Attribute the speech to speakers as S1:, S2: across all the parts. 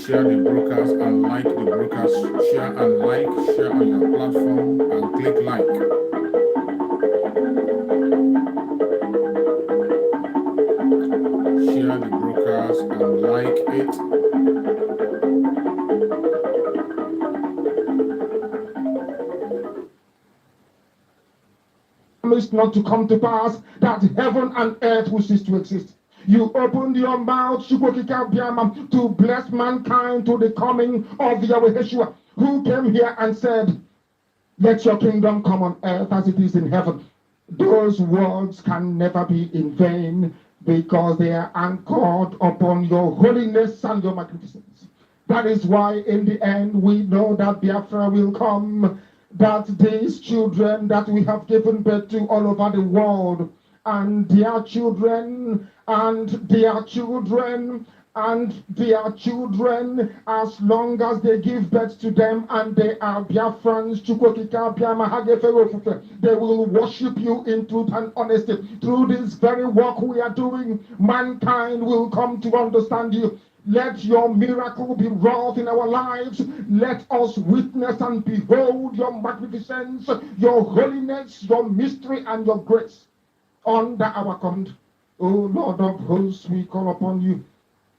S1: Share the broadcast and like the broadcast. Share and like, share on your platform and click like. Share the broadcast and like it.
S2: Promised not to come to pass, that heaven and earth will cease to exist. You opened your mouth to bless mankind to the coming of Yahweh Yeshua, who came here and said, let your kingdom come on earth as it is in heaven. Those words can never be in vain because they are anchored upon your holiness and your magnificence. That is why in the end we know that Biafra will come, that these children that we have given birth to all over the world, and their children, and their children, and their children, as long as they give birth to them and they are Biafrans, they will worship you in truth and honesty. Through this very work we are doing, mankind will come to understand you. Let your miracle be wrought in our lives. Let us witness and behold your magnificence, your holiness, your mystery, and your grace under our command. O Lord of hosts, we call upon you.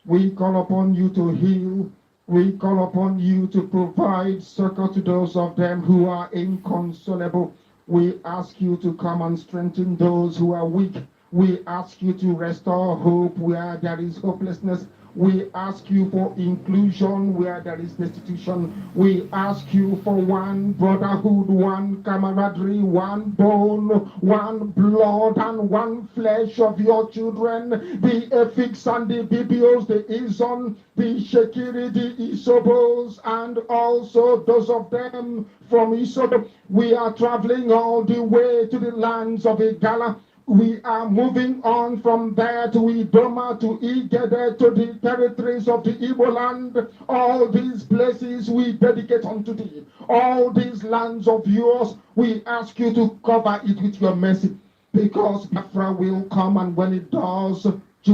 S2: We call upon you to heal. We call upon you to provide succor to those of them who are inconsolable. We ask you to come and strengthen those who are weak. We ask you to restore hope where there is hopelessness. We ask you for inclusion where there is destitution. We ask you for one brotherhood, one camaraderie, one bone, one blood, and one flesh of your children. The Efiks and the Bibios, the Izon, the Shekiri, the Isobos, and also those of them from Isobo. We are traveling all the way to the lands of Igala. We are moving on from there to Idoma, to Igede, to the territories of the Igbo land. All these places we dedicate unto thee. All these lands of yours, we ask you to cover it with your mercy. Because Biafra will come, and when it does, we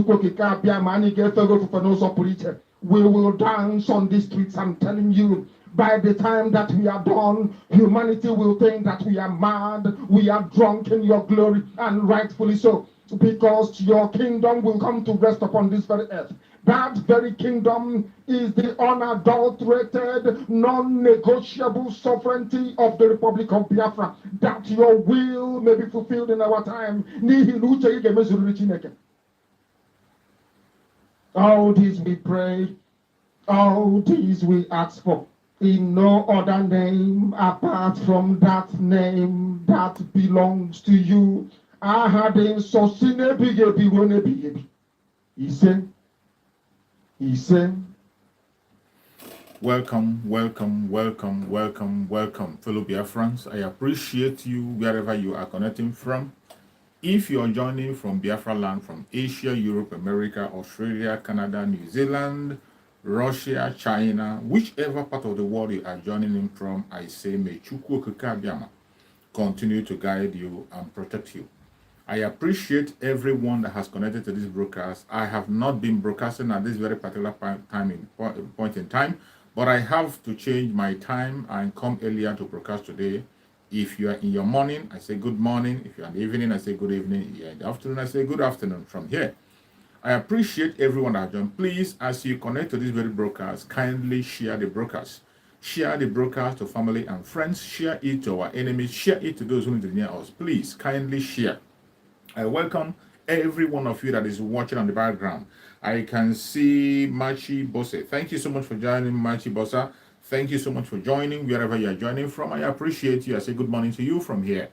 S2: will dance on the streets. I'm telling you, by the time that we are done, humanity will think that we are mad, we are drunk in your glory, and rightfully so, because your kingdom will come to rest upon this very earth. That very kingdom is the unadulterated, non-negotiable sovereignty of the Republic of Biafra, that your will may be fulfilled in our time. All these we pray, all these we ask for, in no other name apart from that name that belongs to you. He said,
S1: Welcome, welcome, welcome, welcome, welcome, fellow Biafrans. I appreciate you wherever you are connecting from. If you're joining from Biafra land, from Asia, Europe, America, Australia, Canada, New Zealand, Russia, China, whichever part of the world you are joining in from, I say, may Chukwu Okike Abiama continue to guide you and protect you. I appreciate everyone that has connected to this broadcast. I have not been broadcasting at this very particular point in time, but I have to change my time and come earlier to broadcast today. If you are in your morning, I say good morning. If you are in the evening, I say good evening. If you are in the afternoon, I say good afternoon from here. I appreciate everyone that has joined. Please, as you connect to this very broadcast, kindly share the broadcast. Share the broadcast to family and friends. Share it to our enemies. Share it to those who need to near us. Please, kindly share. I welcome every one of you that is watching on the background. I can see Machi Bose. Thank you so much for joining, Machi Bosa. Thank you so much for joining wherever you are joining from. I appreciate you. I say good morning to you from here.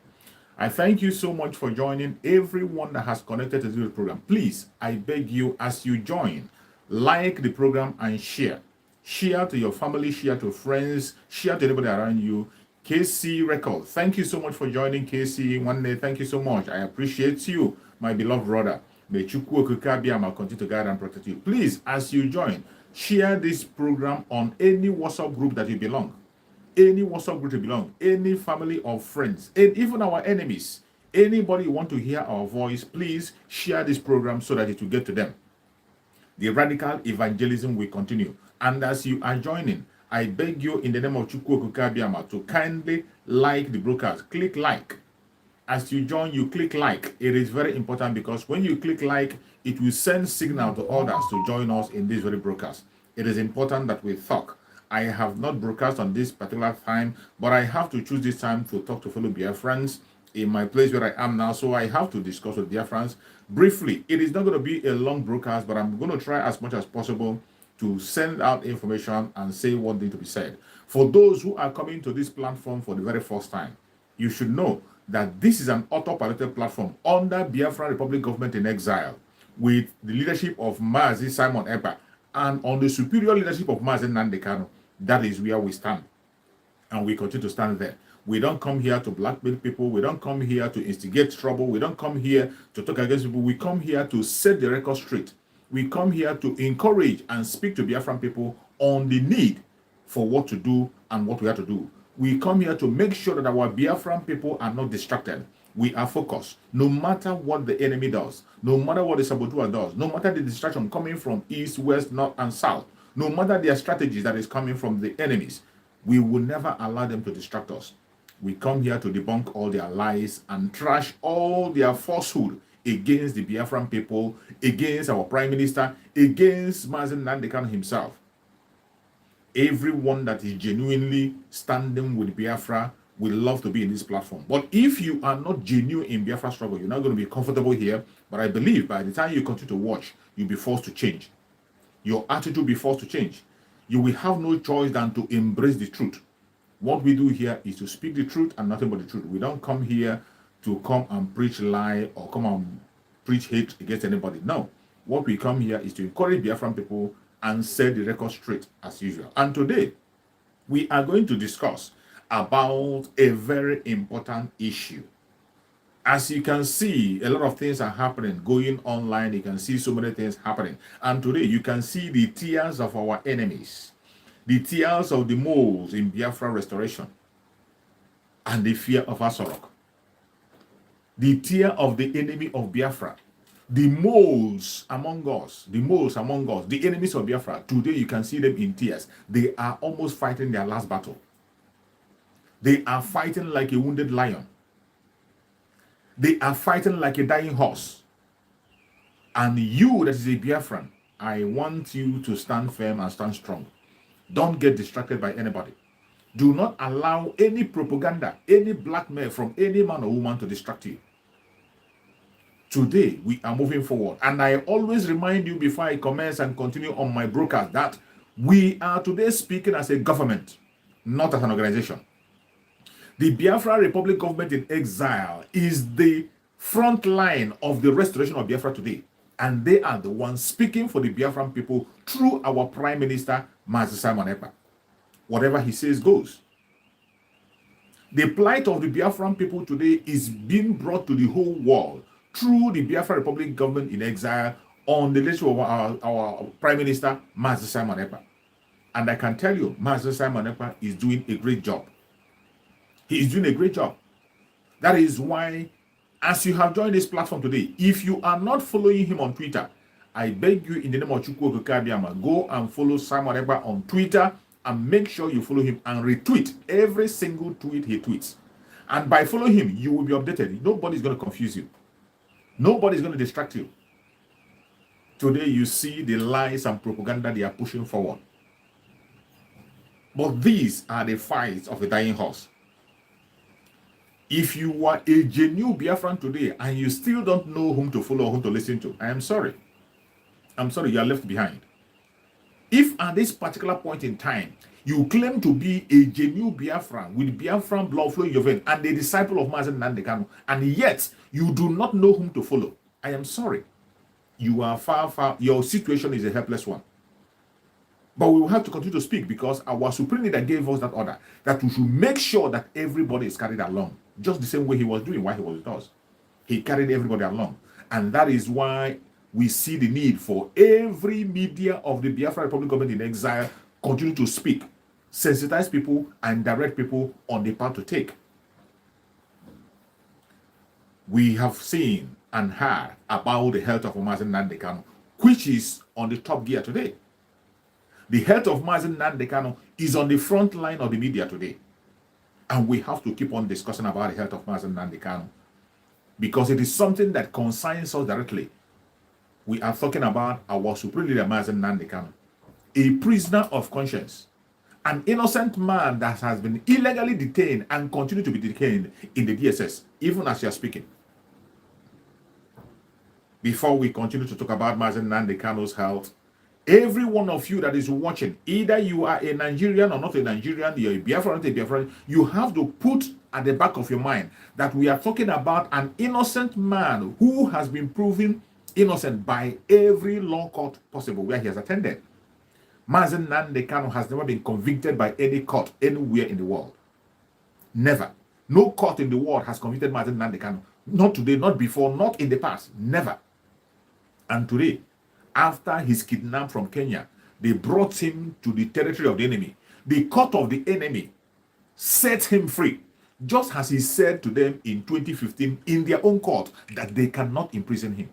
S1: I thank you so much for joining everyone that has connected to this program. Please, I beg you, as you join, like the program and share. Share to your family, share to friends, share to anybody around you. KC Record, thank you so much for joining, KC. One day, thank you so much. I appreciate you, my beloved brother. May Chukwu Okike Abiama continue to guide and protect you. Please, as you join, share this program on any WhatsApp group that you belong. Any WhatsApp group you belong, any family or friends, and even our enemies. Anybody who want to hear our voice, please share this program so that it will get to them. The radical evangelism will continue. And as you are joining, I beg you in the name of Chukwu Okike Abiama to kindly like the broadcast. Click like. As you join, you click like. It is very important because when you click like, it will send signal to others to join us in this very broadcast. It is important that we talk. I have not broadcast on this particular time, but I have to choose this time to talk to fellow Biafrans in my place where I am now. So I have to discuss with Biafrans briefly. It is not going to be a long broadcast, but I'm going to try as much as possible to send out information and say what needs to be said. For those who are coming to this platform for the very first time, you should know that this is an auto-piloted platform under Biafra Republic government in exile with the leadership of Mazi Simon Ekpa and on the superior leadership of Mazi Nnamdi Kanu. That is where we stand, and we continue to stand there. We don't come here to blackmail people. We don't come here to instigate trouble. We don't come here to talk against people. We come here to set the record straight. We come here to encourage and speak to Biafran people on the need for what to do and what we have to do. We come here to make sure that our Biafran people are not distracted. We are focused. No matter what the enemy does, no matter what the saboteur does, no matter the distraction coming from east, west, north, and south, no matter their strategies that is coming from the enemies, we will never allow them to distract us. We come here to debunk all their lies and trash all their falsehood against the Biafran people, against our Prime Minister, against Mazi Nnamdi Kanu himself. Everyone that is genuinely standing with Biafra will love to be in this platform. But if you are not genuine in Biafra struggle, you're not going to be comfortable here. But I believe by the time you continue to watch, you'll be forced to change. Your attitude will be forced to change. You will have no choice than to embrace the truth. What we do here is to speak the truth and nothing but the truth. We don't come here to come and preach lie or come and preach hate against anybody. No. What we come here is to encourage Biafran people and set the record straight as usual. And today, we are going to discuss about a very important issue. As you can see, a lot of things are happening, going online. You can see so many things happening. And today, you can see the tears of our enemies, the tears of the moles in Biafra restoration, and the fear of Asorock. The tear of the enemy of Biafra, the moles among us, the enemies of Biafra. Today, you can see them in tears. They are almost fighting their last battle. They are fighting like a wounded lion. They are fighting like a dying horse. And you, that is a Biafran, I want you to stand firm and stand strong. Don't get distracted by anybody. Do not allow any propaganda, any blackmail from any man or woman to distract you. Today, we are moving forward. And I always remind you before I commence and continue on my broadcast that we are today speaking as a government, not as an organization. The Biafra Republic government in exile is the front line of the restoration of Biafra today. And they are the ones speaking for the Biafran people through our Prime Minister, Mazi Simon Ekpa. Whatever he says goes. The plight of the Biafran people today is being brought to the whole world through the Biafra Republic government in exile on the leadership of our Prime Minister, Master Simon Ekpa. And I can tell you, Master Simon Ekpa is doing a great job. He is doing a great job. That is why, as you have joined this platform today, if you are not following him on Twitter, I beg you in the name of Chukwu Okeke, go and follow Simon Ekpa on Twitter and make sure you follow him and retweet every single tweet he tweets. And by following him, you will be updated. Nobody's going to confuse you. Nobody's going to distract you. Today, you see the lies and propaganda they are pushing forward. But these are the fights of a dying horse. If you are a genuine Biafran today and you still don't know whom to follow or whom to listen to, I am sorry. I'm sorry, you are left behind. If at this particular point in time, you claim to be a genuine Biafran with Biafran blood flowing in your vein and a disciple of Mazen Nnamdi Kanu, and yet you do not know whom to follow, I am sorry. You are far, your situation is a helpless one. But we will have to continue to speak because our supreme leader gave us that order that we should make sure that everybody is carried along, just the same way he was doing while he was with us. He carried everybody along. And that is why we see the need for every media of the Biafra Republic government in exile continue to speak, sensitize people, and direct people on the path to take. We have seen and heard about the health of Mazen Nnamdi Kanu, which is on the top gear today. The health of Mazen Nnamdi Kanu is on the front line of the media today. And we have to keep on discussing about the health of Mazen Nnamdi Kanu because it is something that concerns us directly. We are talking about our supreme leader, Mazen Nnamdi Kanu, a prisoner of conscience, an innocent man that has been illegally detained and continue to be detained in the DSS, even as you are speaking. Before we continue to talk about Mazen Nnamdi Kanu's health, every one of you that is watching, either you are a Nigerian or not a Nigerian, you're a Biafran or not a Biafran, you have to put at the back of your mind that we are talking about an innocent man who has been proven innocent by every law court possible where he has attended. Mazen Nnamdi Kanu has never been convicted by any court anywhere in the world. Never. No court in the world has convicted Mazen Nnamdi Kanu. Not today, not before, not in the past. Never. And today, after he's kidnapped from Kenya, they brought him to the territory of the enemy. The court of the enemy set him free, just as he said to them in 2015 in their own court that they cannot imprison him.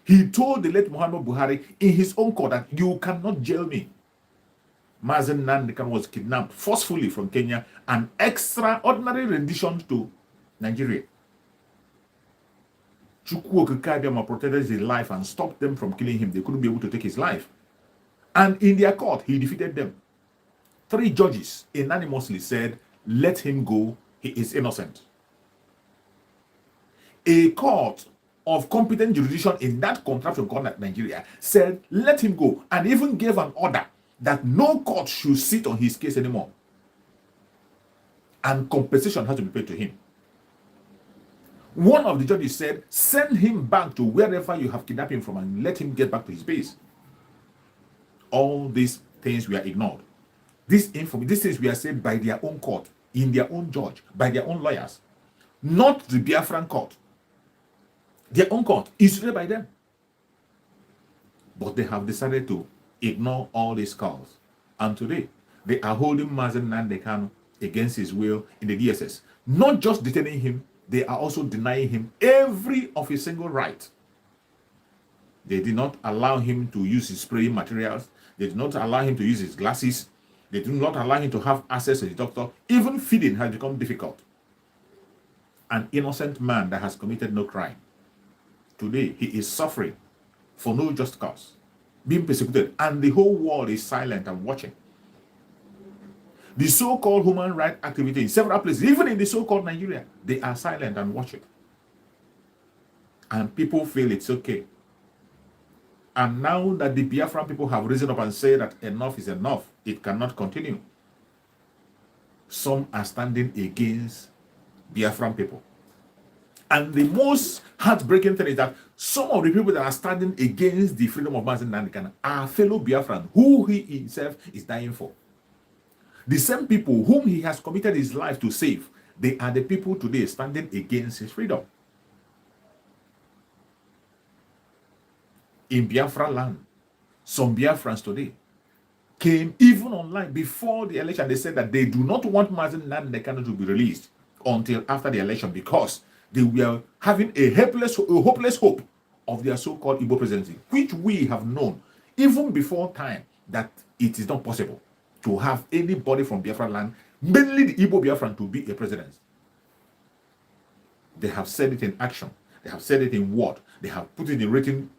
S1: He told the late Muhammad Buhari in his own court that you cannot jail me. Mazen Nnamdi Kanu was kidnapped forcefully from Kenya, an extraordinary rendition to Nigeria. Chukwu Okeke protected his life and stopped them from killing him. They couldn't be able to take his life. And in their court, he defeated them. 3 judges unanimously said, let him go, he is innocent. A court of competent jurisdiction in that contraption called Nigeria said, let him go, and even gave an order that no court should sit on his case anymore. And compensation has to be paid to him. One of the judges said, send him back to wherever you have kidnapped him from and let him get back to his base. All these things were ignored. These things were said by their own court, in their own judge, by their own lawyers. Not the Biafran court. Their own court is read by them. But they have decided to ignore all these calls. And today, they are holding Mazen Nnamdi Kanu against his will in the DSS. Not just detaining him, they are also denying him every of his single right. They did not allow him to use his spraying materials. They did not allow him to use his glasses. They did not allow him to have access to the doctor. Even feeding has become difficult. An innocent man that has committed no crime. Today, he is suffering for no just cause, being persecuted, and the whole world is silent and watching. The so-called human rights activity in several places, even in the so-called Nigeria, they are silent and watching. And people feel it's okay. And now that the Biafran people have risen up and said that enough is enough, it cannot continue, some are standing against Biafran people. And the most heartbreaking thing is that some of the people that are standing against the freedom of Mazen Nnamdi Kanu are fellow Biafran, who he himself is dying for. The same people whom he has committed his life to save, they are the people today standing against his freedom. in Biafra land. Some Biafrans today came even online before the election. They said that they do not want Nnamdi Kanu to be released until after the election because they were having a hopeless hope of their so-called Igbo presidency, which we have known even before time that it is not possible to have anybody from Biafra land, mainly the Igbo Biafran, to be a president. They have said it in action. They have said it in word. They have put it in written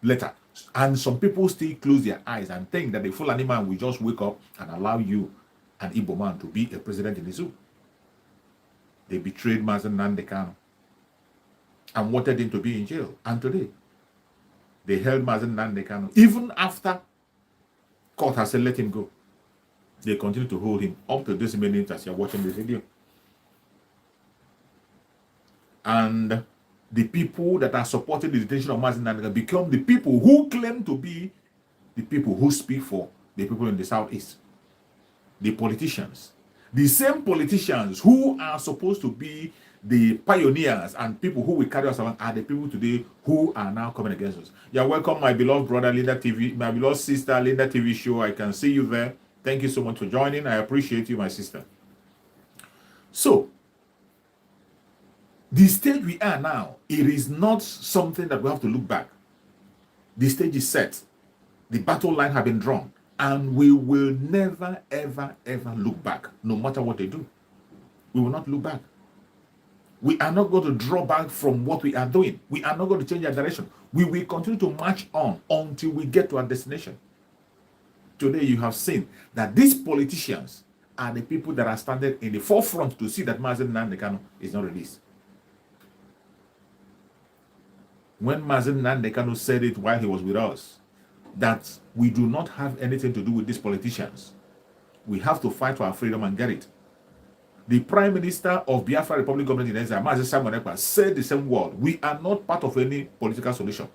S1: letter. And some people still close their eyes and think that the Fulani man will just wake up and allow you, an Igbo man, to be a president in the zoo. They betrayed Nnamdi Kanu and wanted him to be in jail. And today, they held Nnamdi Kanu. Even after court has said let him go, they continue to hold him up to this minute as you're watching this video. And the people that are supporting the detention of Nnamdi become the people who claim to be the people who speak for the people in the southeast. The politicians. The same politicians who are supposed to be the pioneers and people who will carry us along are the people today who are now coming against us. You're welcome, my beloved brother Linda TV, my beloved sister Linda TV show. I can see you there. Thank you so much for joining. I appreciate you, my sister. So, the stage we are now, it is not something that we have to look back. The stage is set. The battle line has been drawn. And we will never, ever, ever look back, no matter what they do. We will not look back. We are not going to draw back from what we are doing. We are not going to change our direction. We will continue to march on until we get to our destination. Today you have seen that these politicians are the people that are standing in the forefront to see that Nnamdi Kanu is not released. When Nnamdi Kanu said it while he was with us, that we do not have anything to do with these politicians. We have to fight for our freedom and get it. The Prime Minister of Biafra Republic Government in Exile, Mazi Simon Ekpa, said the same word. We are not part of any political solution.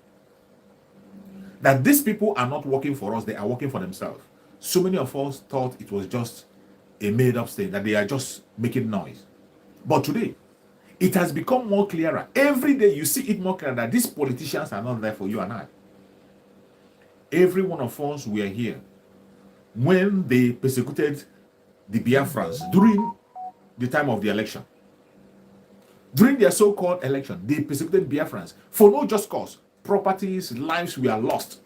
S1: That these people are not working for us, they are working for themselves. So many of us thought it was just a made-up thing, that they are just making noise. But today, it has become more clearer. Every day you see it more clear that these politicians are not there for you and I. Every one of us were here when they persecuted the Biafrans during the time of the election. During their so-called election, they persecuted Biafrans for no just cause. Properties, lives were lost.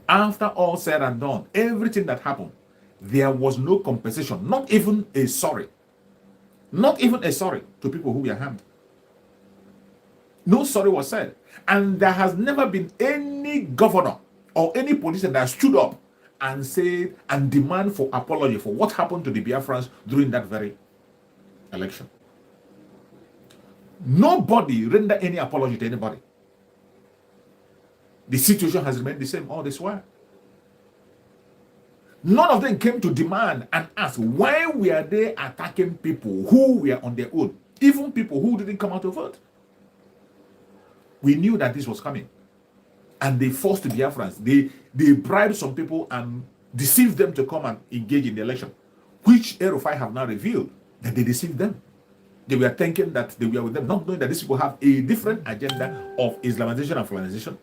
S1: After all said and done, everything that happened, there was no compensation, not even a sorry. Not even a sorry to people who were harmed. No sorry was said. And there has never been any governor or any politician that stood up and said and demand for apology for what happened to the Biafrans during that very election. Nobody rendered any apology to anybody. The situation has remained the same all this while. None of them came to demand and ask why were they attacking people who were on their own, even people who didn't come out to vote. We knew that this was coming. And they forced the Biafrans. They bribed some people and deceived them to come and engage in the election, which Erufai have now revealed that they deceived them. They were thinking that they were with them, not knowing that these people have a different agenda of Islamization and Fulanization.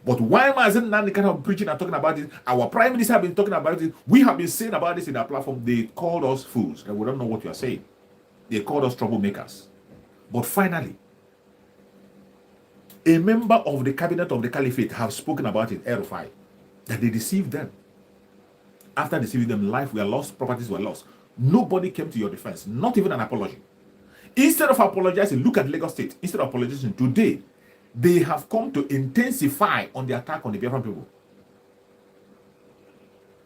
S1: But while Nnamdi Kanu preaching and talking about it, our Prime Minister have been talking about it, we have been saying about this in our platform, they called us fools, and we don't know what you are saying. They called us troublemakers. But finally, a member of the cabinet of the Caliphate have spoken about it, Erufai, that they deceived them. After deceiving them, life were lost, properties were lost. Nobody came to your defense, not even an apology. Instead of apologizing, look at Lagos State. Instead of apologizing today, they have come to intensify on the attack on the Biafran people.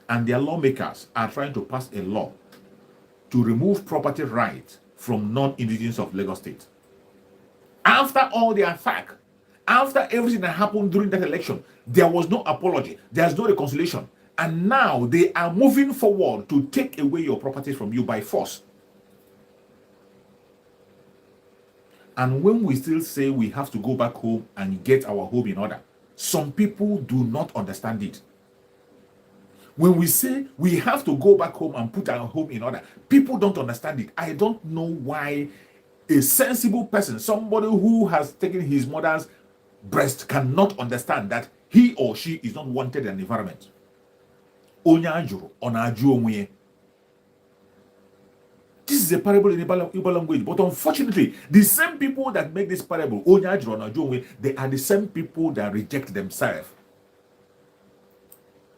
S1: And their lawmakers are trying to pass a law to remove property rights from non-indigenous of Lagos State. After all the attack, after everything that happened during that election, there was no apology, there's no reconciliation. And now they are moving forward to take away your properties from you by force. And when we still say we have to go back home and get our home in order, some people do not understand it. When we say we have to go back home and put our home in order, people don't understand it. I don't know why a sensible person, somebody who has taken his mother's breast cannot understand that he or she is not wanted in an environment. This is a parable in Igbo language, but unfortunately, the same people that make this parable, they are the same people that reject themselves.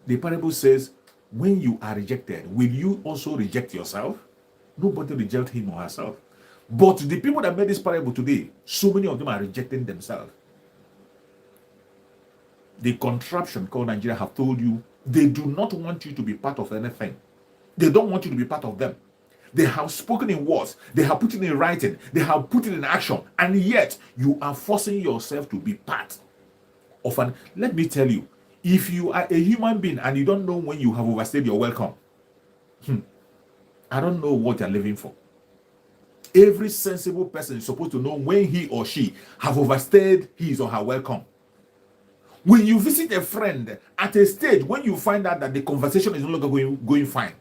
S1: The parable says, when you are rejected, will you also reject yourself? Nobody rejects him or herself. But the people that made this parable today, so many of them are rejecting themselves. The contraption called Nigeria have told you they do not want you to be part of anything. They don't want you to be part of them. They have spoken in words, they have put it in writing, they have put it in action, and yet you are forcing yourself to be part of an. Let me tell you, if you are a human being and you don't know when you have overstayed your welcome, I don't know what you're living for. Every sensible person is supposed to know when he or she have overstayed his or her welcome. When you visit a friend at a stage when you find out that the conversation is no longer going fine,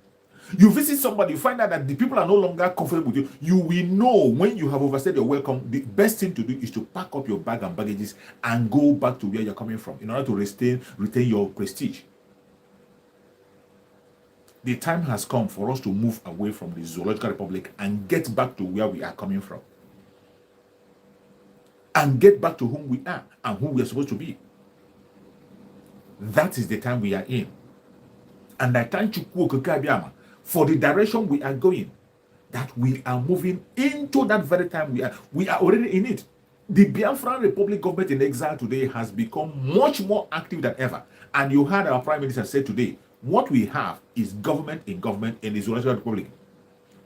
S1: you visit somebody, you find out that the people are no longer comfortable with you, you will know when you have overstayed your welcome. The best thing to do is to pack up your bag and baggages and go back to where you're coming from in order to retain your prestige. The time has come for us to move away from the zoological republic and get back to where we are coming from. And get back to whom we are and who we are supposed to be. That is the time we are in. And I thank you for the direction we are going, that we are moving into that very time we are already in it. The Biafra Republic government in exile today has become much more active than ever. And you heard our Prime Minister say today, what we have is government in the Zoological Republic.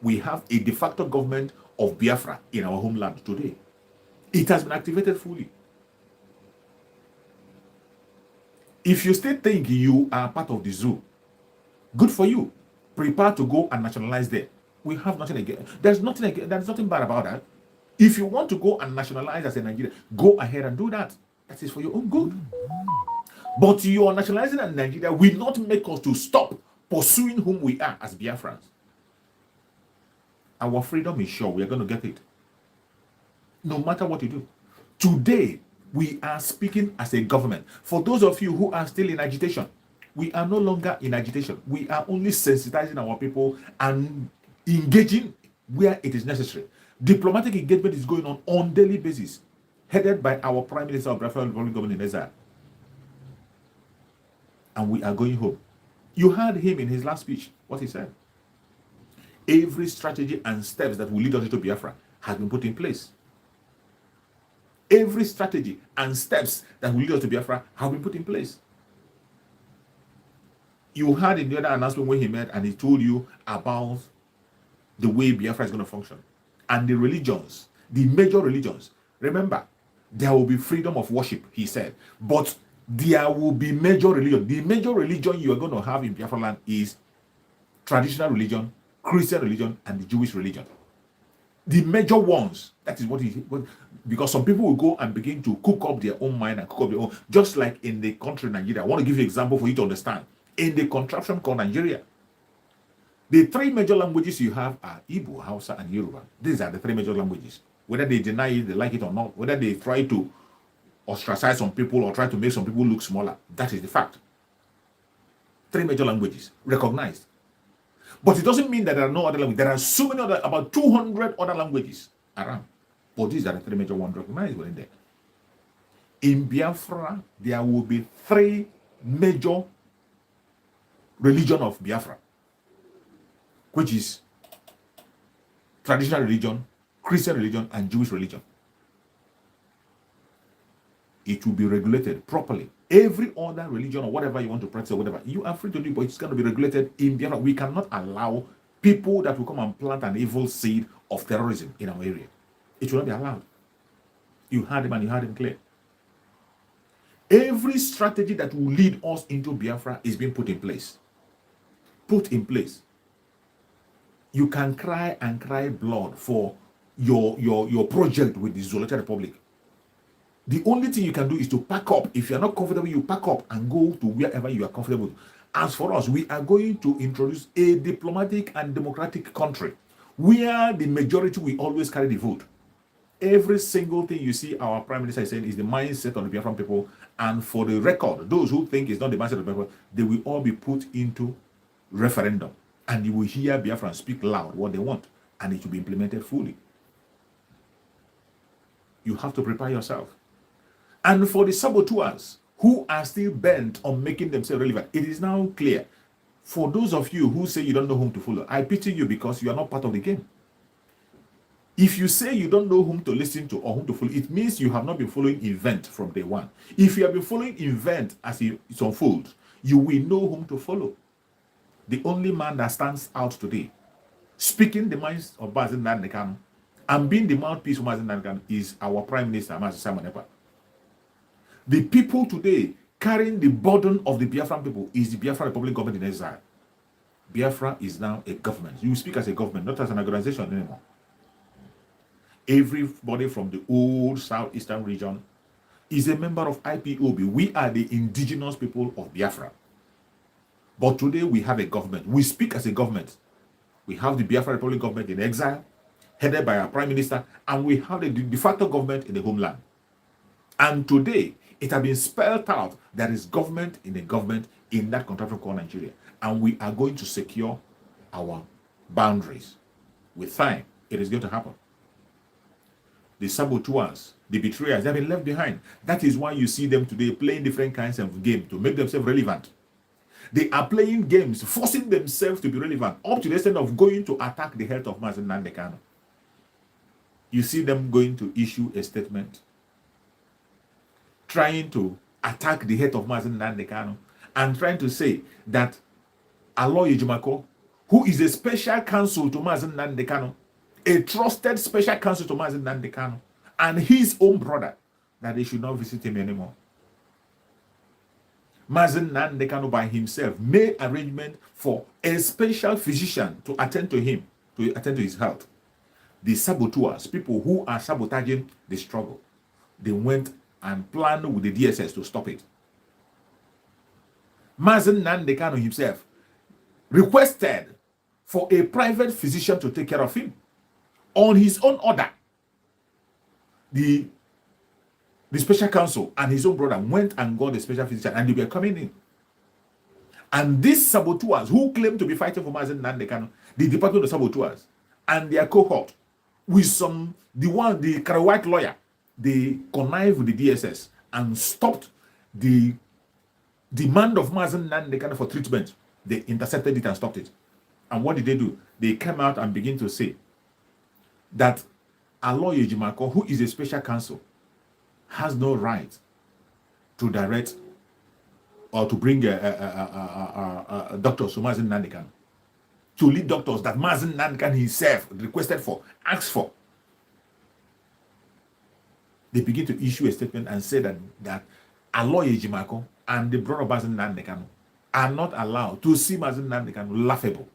S1: We have a de facto government of Biafra in our homeland today. It has been activated fully. If you still think you are part of the zoo, good for you. Prepare to go and nationalize there. We have nothing again. There's nothing bad about that. If you want to go and nationalize as a Nigerian, go ahead and do that. That is for your own good. But your nationalizing in Nigeria will not make us to stop pursuing whom we are as Biafrans. Our freedom is sure. We are going to get it. No matter what you do. Today, we are speaking as a government. For those of you who are still in agitation, we are no longer in agitation. We are only sensitizing our people and engaging where it is necessary. Diplomatic engagement is going on daily basis, headed by our Prime Minister of Biafra Republic government in exile. And we are going home. You heard him in his last speech, what he said. Every strategy and steps that will lead us into Biafra has been put in place. Every strategy and steps that will lead us to Biafra have been put in place. You heard in the other announcement when he met and he told you about the way Biafra is going to function. And the religions, the major religions. Remember, there will be freedom of worship, he said. But there will be major religion. The major religion you are going to have in Biafra land is traditional religion, Christian religion, and the Jewish religion. The major ones, that is what because some people will go and begin to cook up their own mind and cook up their own, just like in the country Nigeria. I want to give you an example for you to understand. In the contraption called Nigeria, the three major languages you have are Igbo, Hausa, and Yoruba. These are the three major languages. Whether they deny it, they like it or not, whether they try to ostracize some people or try to make some people look smaller, that is the fact. Three major languages, recognized. But it doesn't mean that there are no other languages. There are so many other, about 200 other languages around. But these are the three major ones recognized within there. In Biafra, there will be three major religion of Biafra, which is traditional religion, Christian religion, and Jewish religion. It will be regulated properly. Every other religion or whatever you want to practice or whatever, you are free to do, but it's going to be regulated in Biafra. We cannot allow people that will come and plant an evil seed of terrorism in our area. It will not be allowed. You heard him and you heard him clear. Every strategy that will lead us into Biafra is being put in place. Put in place. You can cry and cry blood for your project with the Zoological Republic. The only thing you can do is to pack up. If you're not comfortable, you pack up and go to wherever you are comfortable. As for us, we are going to introduce a diplomatic and democratic country where the majority will always carry the vote. Every single thing you see our Prime Minister is saying is the mindset of the Biafran people. And for the record, those who think it's not the mindset of the people, they will all be put into referendum. And you will hear Biafran speak loud what they want. And it will be implemented fully. You have to prepare yourself. And for the saboteurs who are still bent on making themselves relevant, it is now clear. For those of you who say you don't know whom to follow, I pity you because you are not part of the game. If you say you don't know whom to listen to or whom to follow, it means you have not been following event from day one. If you have been following event as it unfolds, you will know whom to follow. The only man that stands out today, speaking the minds of Mazi Nnamdi Kanu and being the mouthpiece of Mazi Nnamdi Kanu, is our Prime Minister, Mazi Simon Ekpa. The people today carrying the burden of the Biafran people is the Biafra Republic government in exile. Biafra is now a government. You speak as a government, not as an organization anymore. Everybody from the old southeastern region is a member of IPOB. We are the indigenous people of Biafra. But today we have a government. We speak as a government. We have the Biafra Republic government in exile, headed by our Prime Minister, and we have the de facto government in the homeland. And today, it has been spelled out there is government in a government in that contraption called Nigeria. And we are going to secure our boundaries. With time, it is going to happen. The saboteurs, the betrayers, they have been left behind. That is why you see them today playing different kinds of games to make themselves relevant. They are playing games, forcing themselves to be relevant, up to the extent of going to attack the health of Mazi Nnamdi Kanu. You see them going to issue a statement, trying to attack the head of Mazi Nnamdi Kanu, and trying to say that Aloy Ejimako, who is a special counsel to Mazi Nnamdi Kanu, a trusted special counsel to Mazi Nnamdi Kanu, and his own brother, that they should not visit him anymore. Mazi Nnamdi Kanu by himself made arrangement for a special physician to attend to him, to attend to his health. The saboteurs, people who are sabotaging the struggle, they went and planned with the DSS to stop it. Mazi Nnamdi Kanu himself requested for a private physician to take care of him. On his own order, the special counsel and his own brother went and got a special physician, and they were coming in. And these saboteurs who claim to be fighting for Mazi Nnamdi Kanu, the Department of Saboteurs and their cohort, with the Karawhite lawyer, they connived with the DSS and stopped the demand of Mazi Nnamdi Kanu for treatment. They intercepted it and stopped it. And what did they do? They came out and began to say that Aloy Ejimako, who is a special counsel, has no right to direct or to bring doctors to Mazi Nnamdi Kanu, to lead doctors that Mazi Nnamdi Kanu himself requested for, asked for. They begin to issue a statement and say that Aloy Ejimako and the brother of Mazi Nnamdi Kanu are not allowed to see Mazi Nnamdi Kanu laughable.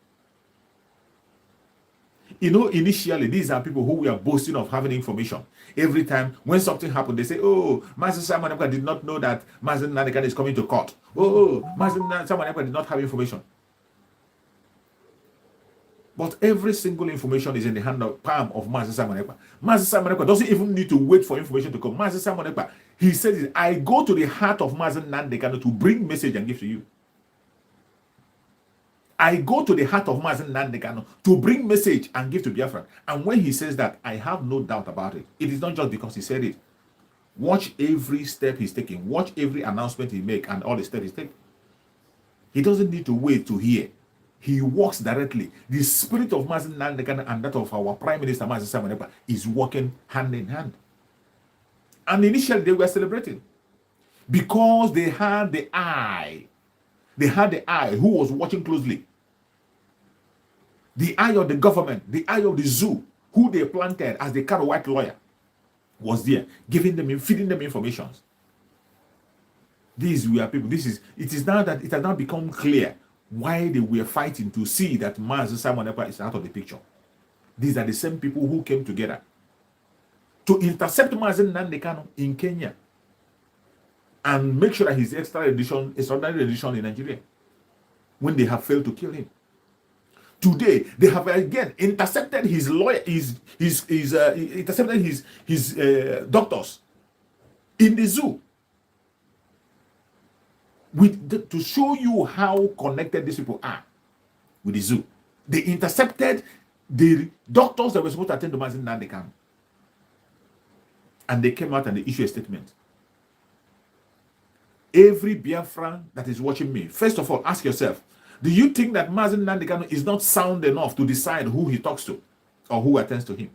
S1: You know, initially, these are people who were boasting of having information. Every time when something happened, they say, oh, Mazi Simon Ekpa did not know that Mazi Nnamdi Kanu is coming to court. Oh, Mazi Simon Ekpa did not have information. But every single information is in the palm of Mazi Simon Ekpa. Mazi Simon Ekpa doesn't even need to wait for information to come. Mazi Simon Ekpa, he says, I go to the heart of Mazi Nnamdi Kanu to bring message and give to you. I go to the heart of Mazi Nnamdi Kanu to bring message and give to Biafra. And when he says that, I have no doubt about it. It is not just because he said it. Watch every step he's taking. Watch every announcement he makes and all the steps he's taking. He doesn't need to wait to hear. He walks directly. The spirit of Mazi Nnamdi Kanu and that of our Prime Minister Mazi Simon Ekpa is working hand in hand. And initially they were celebrating because they had the eye. They had the eye who was watching closely. The eye of the government, the eye of the zoo, who they planted as the Karawhite lawyer, was there, giving them, feeding them information. These were people. It is now that it has now become clear why they were fighting to see that Mazi Simon Ekpa is out of the picture. These are the same people who came together to intercept Mazi Nnamdi Kanu in Kenya and make sure that his extraordinary edition in Nigeria when they have failed to kill him. Today, they have again intercepted his lawyer, intercepted his doctors in the zoo, to show you how connected these people are with the zoo. They intercepted the doctors that were supposed to attend to Mazen Nnamdi Kanu, and they came out and they issued a statement. Every Biafran that is watching me, first of all, ask yourself, do you think that Mazen Nnamdi Kanu is not sound enough to decide who he talks to or who attends to him?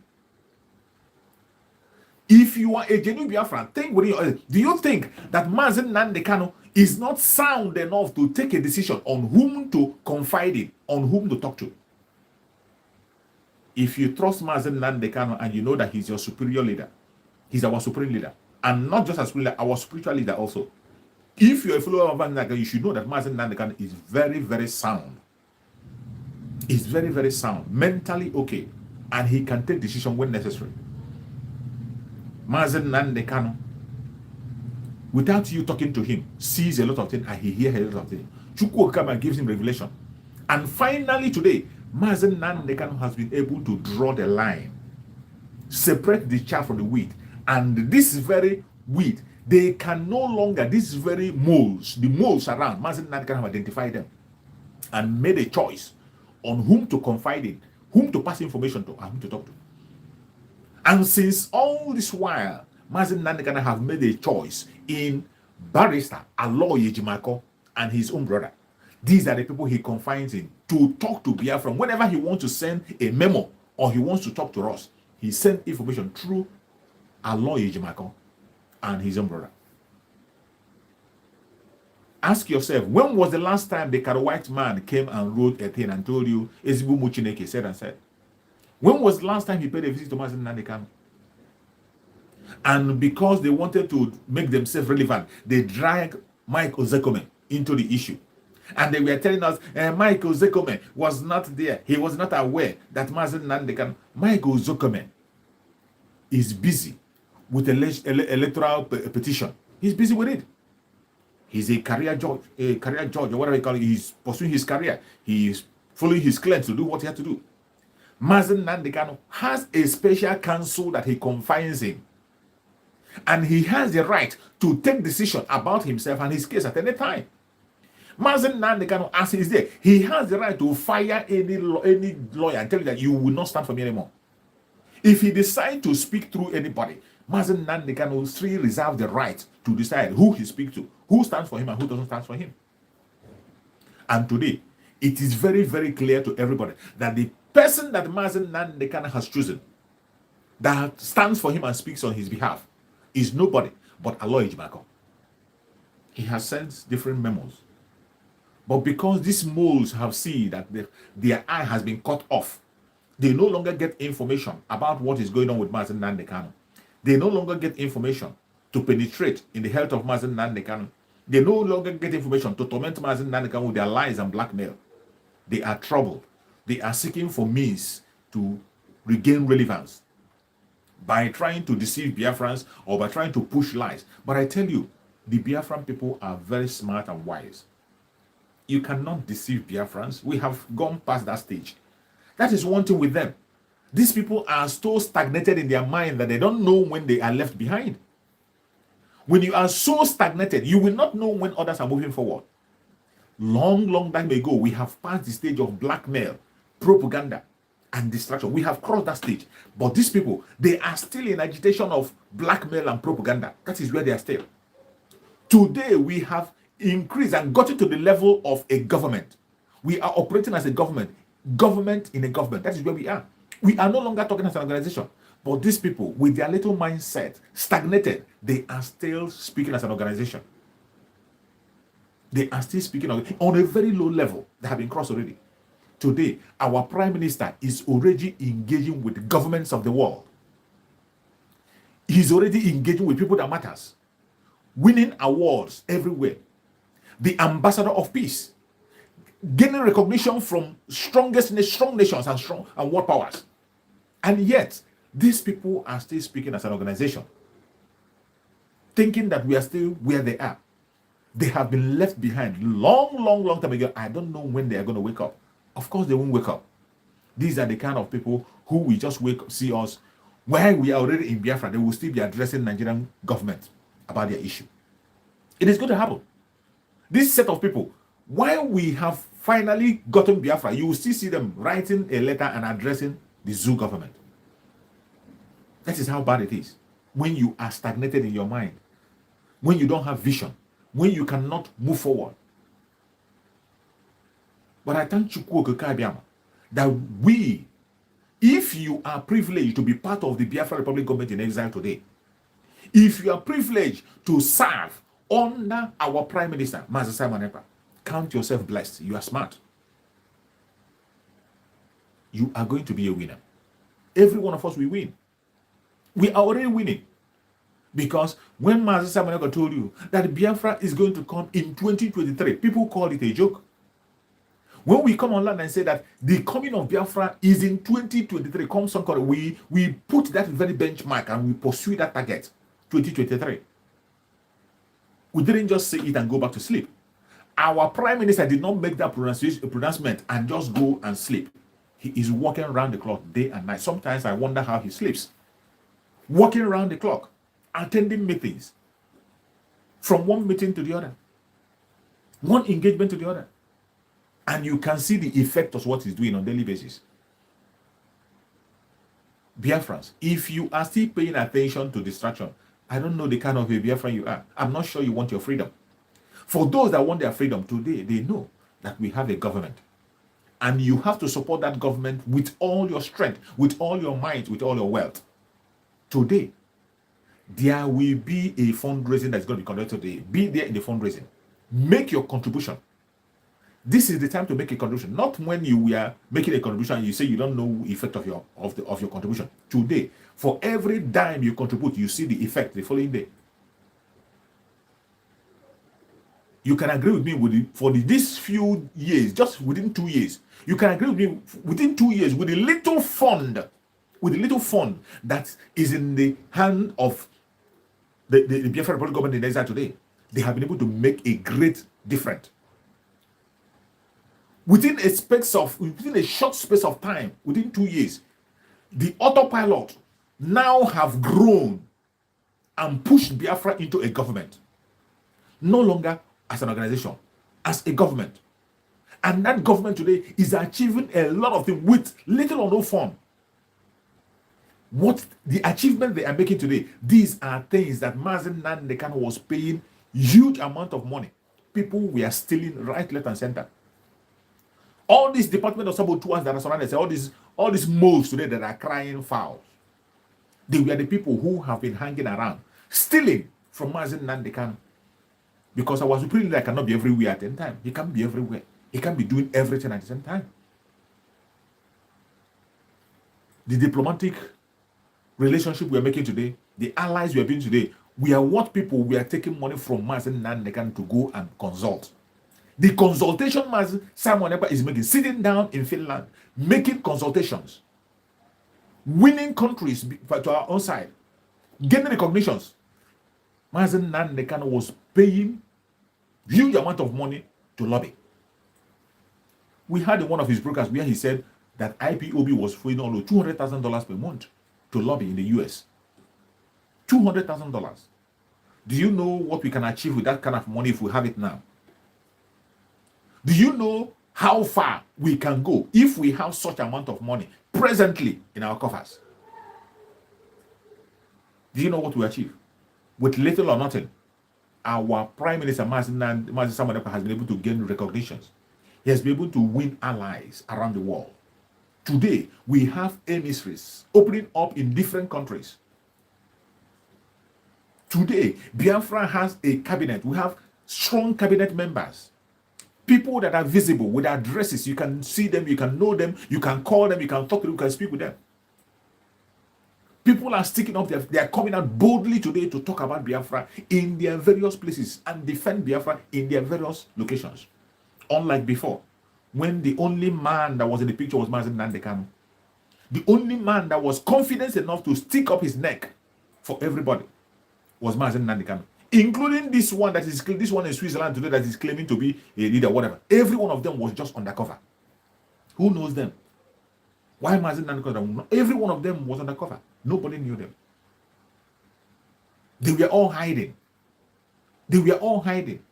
S1: If you are a genuine Biafran, think within your head, do you think that Mazen Nnamdi Kanu is not sound enough to take a decision on whom to confide in, on whom to talk to? If you trust Mazen Nnamdi Kanu and you know that he's your superior leader, he's our supreme leader, and not just as leader, our spiritual leader also. If you're a follower of Mazen Nnamdi Kanu, you should know that Mazen Nnamdi Kanu is very, very sound. He's very, very sound, mentally okay, and he can take decision when necessary. Mazen Nnamdi Kanu, without you talking to him, sees a lot of things and he hears a lot of things. Chukwu Okama gives him revelation. And finally today, Mazen Nnamdi Kanu has been able to draw the line, separate the chaff from the wheat. And this very wheat, they can no longer, these very moles, the moles around, Mazen Nnamdi Kanu have identified them and made a choice on whom to confide in, whom to pass information to, and whom to talk to. And since all this while, Mazen Nnamdi Kanu have made a choice in barrister Aloy Ejimako and his own brother. These are the people he confides in to talk to Biafra. Whenever he wants to send a memo or he wants to talk to us, he sends information through Aloy Ejimako and his own brother. Ask yourself, when was the last time the white man came and wrote a thing and told you, Ezigbo Muchineke said and said? When was the last time he paid a visit to Mazen Nnamdi Kanu? And because they wanted to make themselves relevant, they dragged Mike Ozekome into the issue. And they were telling us, Mike Ozekome was not there. He was not aware that Mazen Nnamdi Kanu. Mike Ozekome is busy with electoral petition. He's busy with it. He's a career judge, or whatever you call it. He's pursuing his career. He's following his clients to do what he has to do. Mazen Nnamdi Kanu has a special counsel that he confines in. And he has the right to take decision about himself and his case at any time. Mazen Nnamdi Kanu, as he is there, he has the right to fire any lawyer and tell you that you will not stand for me anymore. If he decides to speak through anybody, Mazen Nnamdi Kanu still reserves the right to decide who he speaks to, who stands for him and who doesn't stand for him. And today, it is very, very clear to everybody that the person that Mazen Nnamdi Kanu has chosen, that stands for him and speaks on his behalf, is nobody but Aloy Ejimako. He has sent different memos. But because these moles have seen that their eye has been cut off, they no longer get information about what is going on with Mazen Nnamdi Kanu. They no longer get information to penetrate in the health of Mazen Nnamdi Kanu. They no longer get information to torment Mazen Nnamdi Kanu with their lies and blackmail. They are troubled. They are seeking for means to regain relevance by trying to deceive Biafrans or by trying to push lies. But I tell you, the Biafran people are very smart and wise. You cannot deceive Biafrans. We have gone past that stage. That is one thing with them. These people are so stagnated in their mind that they don't know when they are left behind. When you are so stagnated, you will not know when others are moving forward. Long, long time ago, we have passed the stage of blackmail, propaganda, and distraction. We have crossed that stage. But these people, they are still in agitation of blackmail and propaganda. That is where they are still. Today, we have increased and gotten to the level of a government. We are operating as a government in a government. That is where we are. We are no longer talking as an organization. But these people, with their little mindset, stagnated, they are still speaking as an organization. They are still speaking on a very low level. They have been crossed already. Today, our prime minister is already engaging with governments of the world. He's already engaging with people that matters, winning awards everywhere. The ambassador of peace, gaining recognition from strong nations and world powers. And yet, these people are still speaking as an organization, thinking that we are still where they are. They have been left behind long, long, long time ago. I don't know when they are going to wake up. Of course, they won't wake up. These are the kind of people who we just see us while we are already in Biafra. They will still be addressing Nigerian government about their issue. It is going to happen. This set of people, while we have finally gotten Biafra, you will still see them writing a letter and addressing the zoo government. That is how bad it is. When you are stagnated in your mind, when you don't have vision, when you cannot move forward. But I thank Chukwu Okeke that we, if you are privileged to be part of the Biafra Republic government in exile today, if you are privileged to serve under our Prime Minister, Mazi Simon Ekpa, count yourself blessed. You are smart. You are going to be a winner. Every one of us will win. We are already winning. Because when Mazi Simon Ekpa told you that Biafra is going to come in 2023, people call it a joke. When we come online and say that the coming of Biafra is in 2023, we put that very benchmark and we pursue that target, 2023. We didn't just say it and go back to sleep. Our Prime Minister did not make that pronouncement and just go and sleep. He is working around the clock day and night. Sometimes I wonder how he sleeps. Working around the clock, attending meetings, from one meeting to the other, one engagement to the other. And you can see the effect of what he's doing on a daily basis. Biafrans, if you are still paying attention to distraction, I don't know the kind of a Biafran you are. I'm not sure you want your freedom. For those that want their freedom today, they know that we have a government. And you have to support that government with all your strength, with all your might, with all your wealth. Today, there will be a fundraising that's going to be conducted today. Be there in the fundraising. Make your contribution. This is the time to make a contribution, not when you are making a contribution and you say you don't know the effect of your contribution. Today, for every dime you contribute, you see the effect the following day. You can agree with me these few years, just within 2 years. You can agree with me within 2 years with a little fund, that is in the hand of the Biafra Republic government in exile today. They have been able to make a great difference. Within a short space of time, within 2 years, the autopilot now have grown and pushed Biafra into a government. No longer as an organization, as a government. And that government today is achieving a lot of things with little or no fund. What the achievement they are making today, these are things that Mazi Nnamdi Kanu was paying huge amount of money. People were stealing right, left, and center. All these department of saboutuers that are surrounded, all these moles today that are crying foul, they were the people who have been hanging around, stealing from Mazi Nnamdi Kanu. Because our supreme leader cannot be everywhere at the same time. He can't be everywhere. He can't be doing everything at the same time. The diplomatic relationship we are making today, the allies we are being today, we are what people we are taking money from Mazi Nnamdi Kanu to go and consult. The consultation Mazi Simon Ekpa is making, sitting down in Finland, making consultations, winning countries to our own side, getting recognitions. Mazi Nnamdi Kanu was paying huge amount of money to lobby. We had in one of his broadcasts where he said that IPOB was paying almost $200,000 per month to lobby in the US. $200,000. Do you know what we can achieve with that kind of money if we have it now? Do you know how far we can go if we have such amount of money presently in our coffers? Do you know what we achieve? With little or nothing, our Prime Minister Mazi Simon Ekpa has been able to gain recognitions. He has been able to win allies around the world. Today, we have emissaries opening up in different countries. Today, Biafra has a cabinet. We have strong cabinet members. People that are visible with addresses. You can see them, you can know them, you can call them, you can talk to them, you can speak with them. People are sticking up, they are coming out boldly today to talk about Biafra in their various places and defend Biafra in their various locations. Unlike before, when the only man that was in the picture was Mazi Nnamdi Kanu. The only man that was confident enough to stick up his neck for everybody was Mazi Nnamdi Kanu. Including this one in Switzerland today that is claiming to be a leader, whatever. Every one of them was just undercover. Who knows them? Why Mazi Nnamdi Kanu? Every one of them was undercover. Nobody knew them. They were all hiding. They were all hiding.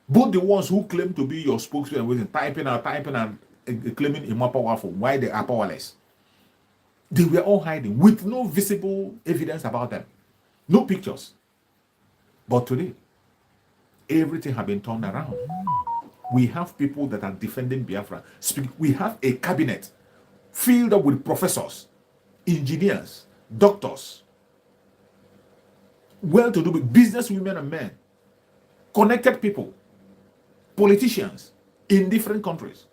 S1: Both the ones who claim to be your spokesman with typing and claiming him more powerful, why they are powerless. They were all hiding with no visible evidence about them. No pictures. But today, everything has been turned around. We have people that are defending Biafra. We have a cabinet filled up with professors, engineers, doctors, well-to-do business women and men, connected people, politicians in different countries.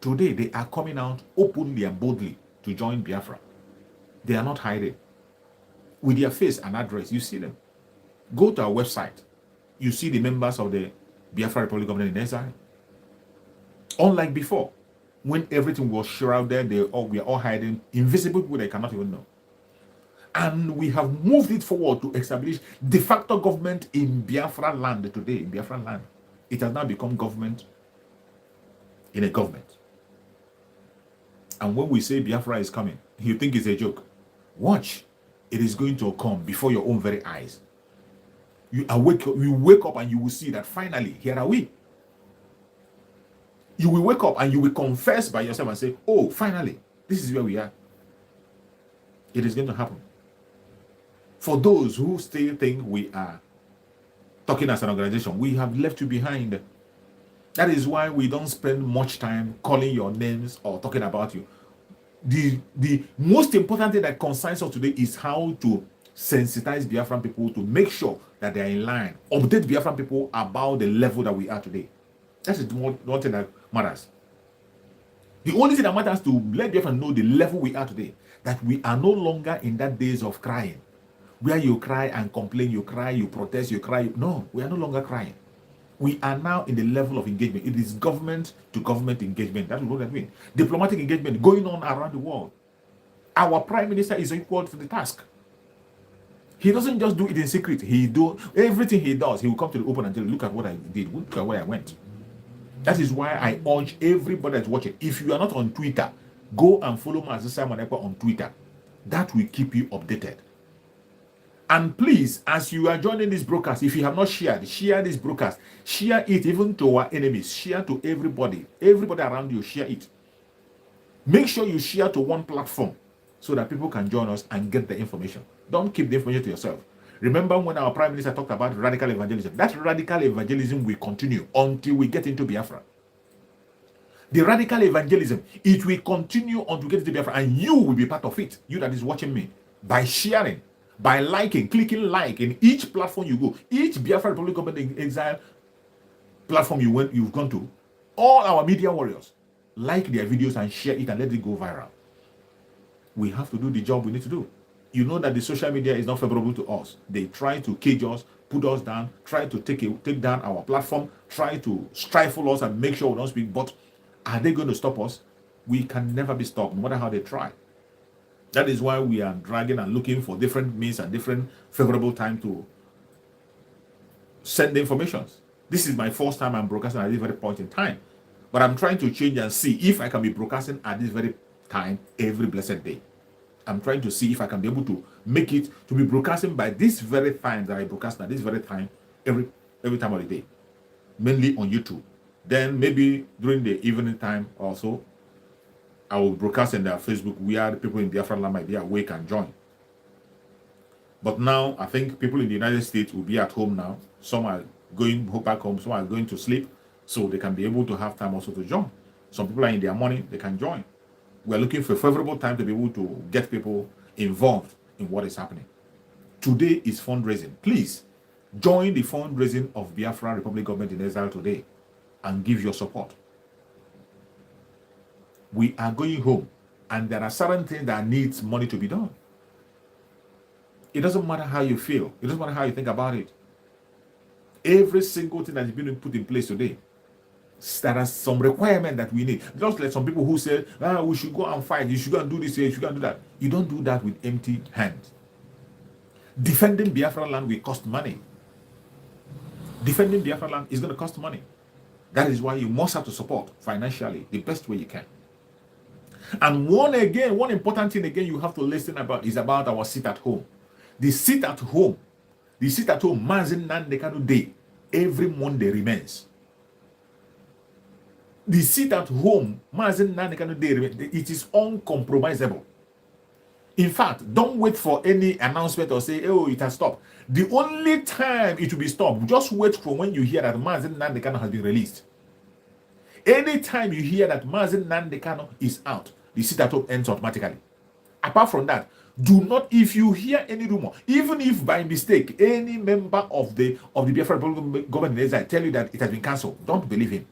S1: Today, they are coming out openly and boldly to join Biafra. They are not hiding. With their face and address, you see them. Go to our website. You see the members of the Biafra Republic Government in exile. Unlike before, when everything was shrouded, we are all hiding, invisible people they cannot even know. And we have moved it forward to establish de facto government in Biafra land today, in Biafra land. It has now become government in a government. And when we say Biafra is coming, you think it's a joke. Watch. It is going to come before your own very eyes. You wake up and you will see that finally, here are we. You will wake up and you will confess by yourself and say, oh, finally, this is where we are. It is going to happen. For those who still think we are talking as an organization, we have left you behind. That is why we don't spend much time calling your names or talking about you. The most important thing that concerns us today is how to sensitize Biafran people to make sure that they are in line. Update Biafran people about the level that we are today. That is one thing that matters. The only thing that matters to let Biafran know the level we are today, that we are no longer in that days of crying, where you cry and complain, you cry, you protest, you cry. No, we are no longer crying. We are now in the level of engagement. It is government to government engagement. That's what that means. Diplomatic engagement going on around the world. Our prime minister is equal to the task. He doesn't just do it in secret. He do everything he does. He will come to the open and tell you, look at what I did. Look at where I went. That is why I urge everybody that's watching. If you are not on Twitter, go and follow Mazi Simon Ekpa on Twitter. That will keep you updated. And please, as you are joining this broadcast, if you have not shared, share this broadcast. Share it even to our enemies. Share to everybody. Everybody around you, share it. Make sure you share to one platform so that people can join us and get the information. Don't keep the information to yourself. Remember when our Prime Minister talked about radical evangelism? That radical evangelism will continue until we get into Biafra. The radical evangelism, it will continue until we get into Biafra, and you will be part of it. You that is watching me, by sharing, by liking, clicking like in each platform you go, each Biafra Republic Government in Exile platform you've gone to, all our media warriors, like their videos and share it and let it go viral. We have to do the job we need to do. You know that the social media is not favorable to us. They try to cage us, put us down, try to take down our platform, try to stifle us and make sure we don't speak. But are they going to stop us? We can never be stopped, no matter how they try. That is why we are dragging and looking for different means and different favorable time to send the information. This is my first time I'm broadcasting at this very point in time. But I'm trying to change and see if I can be broadcasting at this very time every blessed day. I'm trying to see if I can be able to make it to be broadcasting by this very time that I broadcast at this very time every time of the day. Mainly on YouTube. Then maybe during the evening time also, I will broadcast in their Facebook where the people in Biafra land might be awake and join. But now, I think people in the United States will be at home now. Some are going back home, some are going to sleep, so they can be able to have time also to join. Some people are in their morning, they can join. We're looking for a favorable time to be able to get people involved in what is happening. Today is fundraising. Please, join the fundraising of Biafra Republic Government in Exile today and give your support. We are going home, and there are certain things that needs money to be done. It doesn't matter how you feel. It doesn't matter how you think about it. Every single thing that is being put in place today, there are some requirement that we need. Just like some people who say, we should go and fight, you should go and do this, you should go and do that. You don't do that with empty hands. Defending Biafra land will cost money. Defending Biafra land is going to cost money. That is why you must have to support financially the best way you can. And one important thing again you have to listen about is about our sit at home. The sit at home Mazi Nnamdi Kanu Day every Monday remains. The sit at home Mazi Nnamdi Kanu Day remains. It is uncompromisable. In fact, don't wait for any announcement or say, oh, it has stopped. The only time it will be stopped, just wait for when you hear that Mazi Nnamdi Kanu has been released. Anytime you hear that Mazi Nnamdi Kanu is out, the sit at home ends automatically. Apart from that, do not, if you hear any rumor, even if by mistake any member of the Biafra government in exile tell you that it has been cancelled, don't believe him.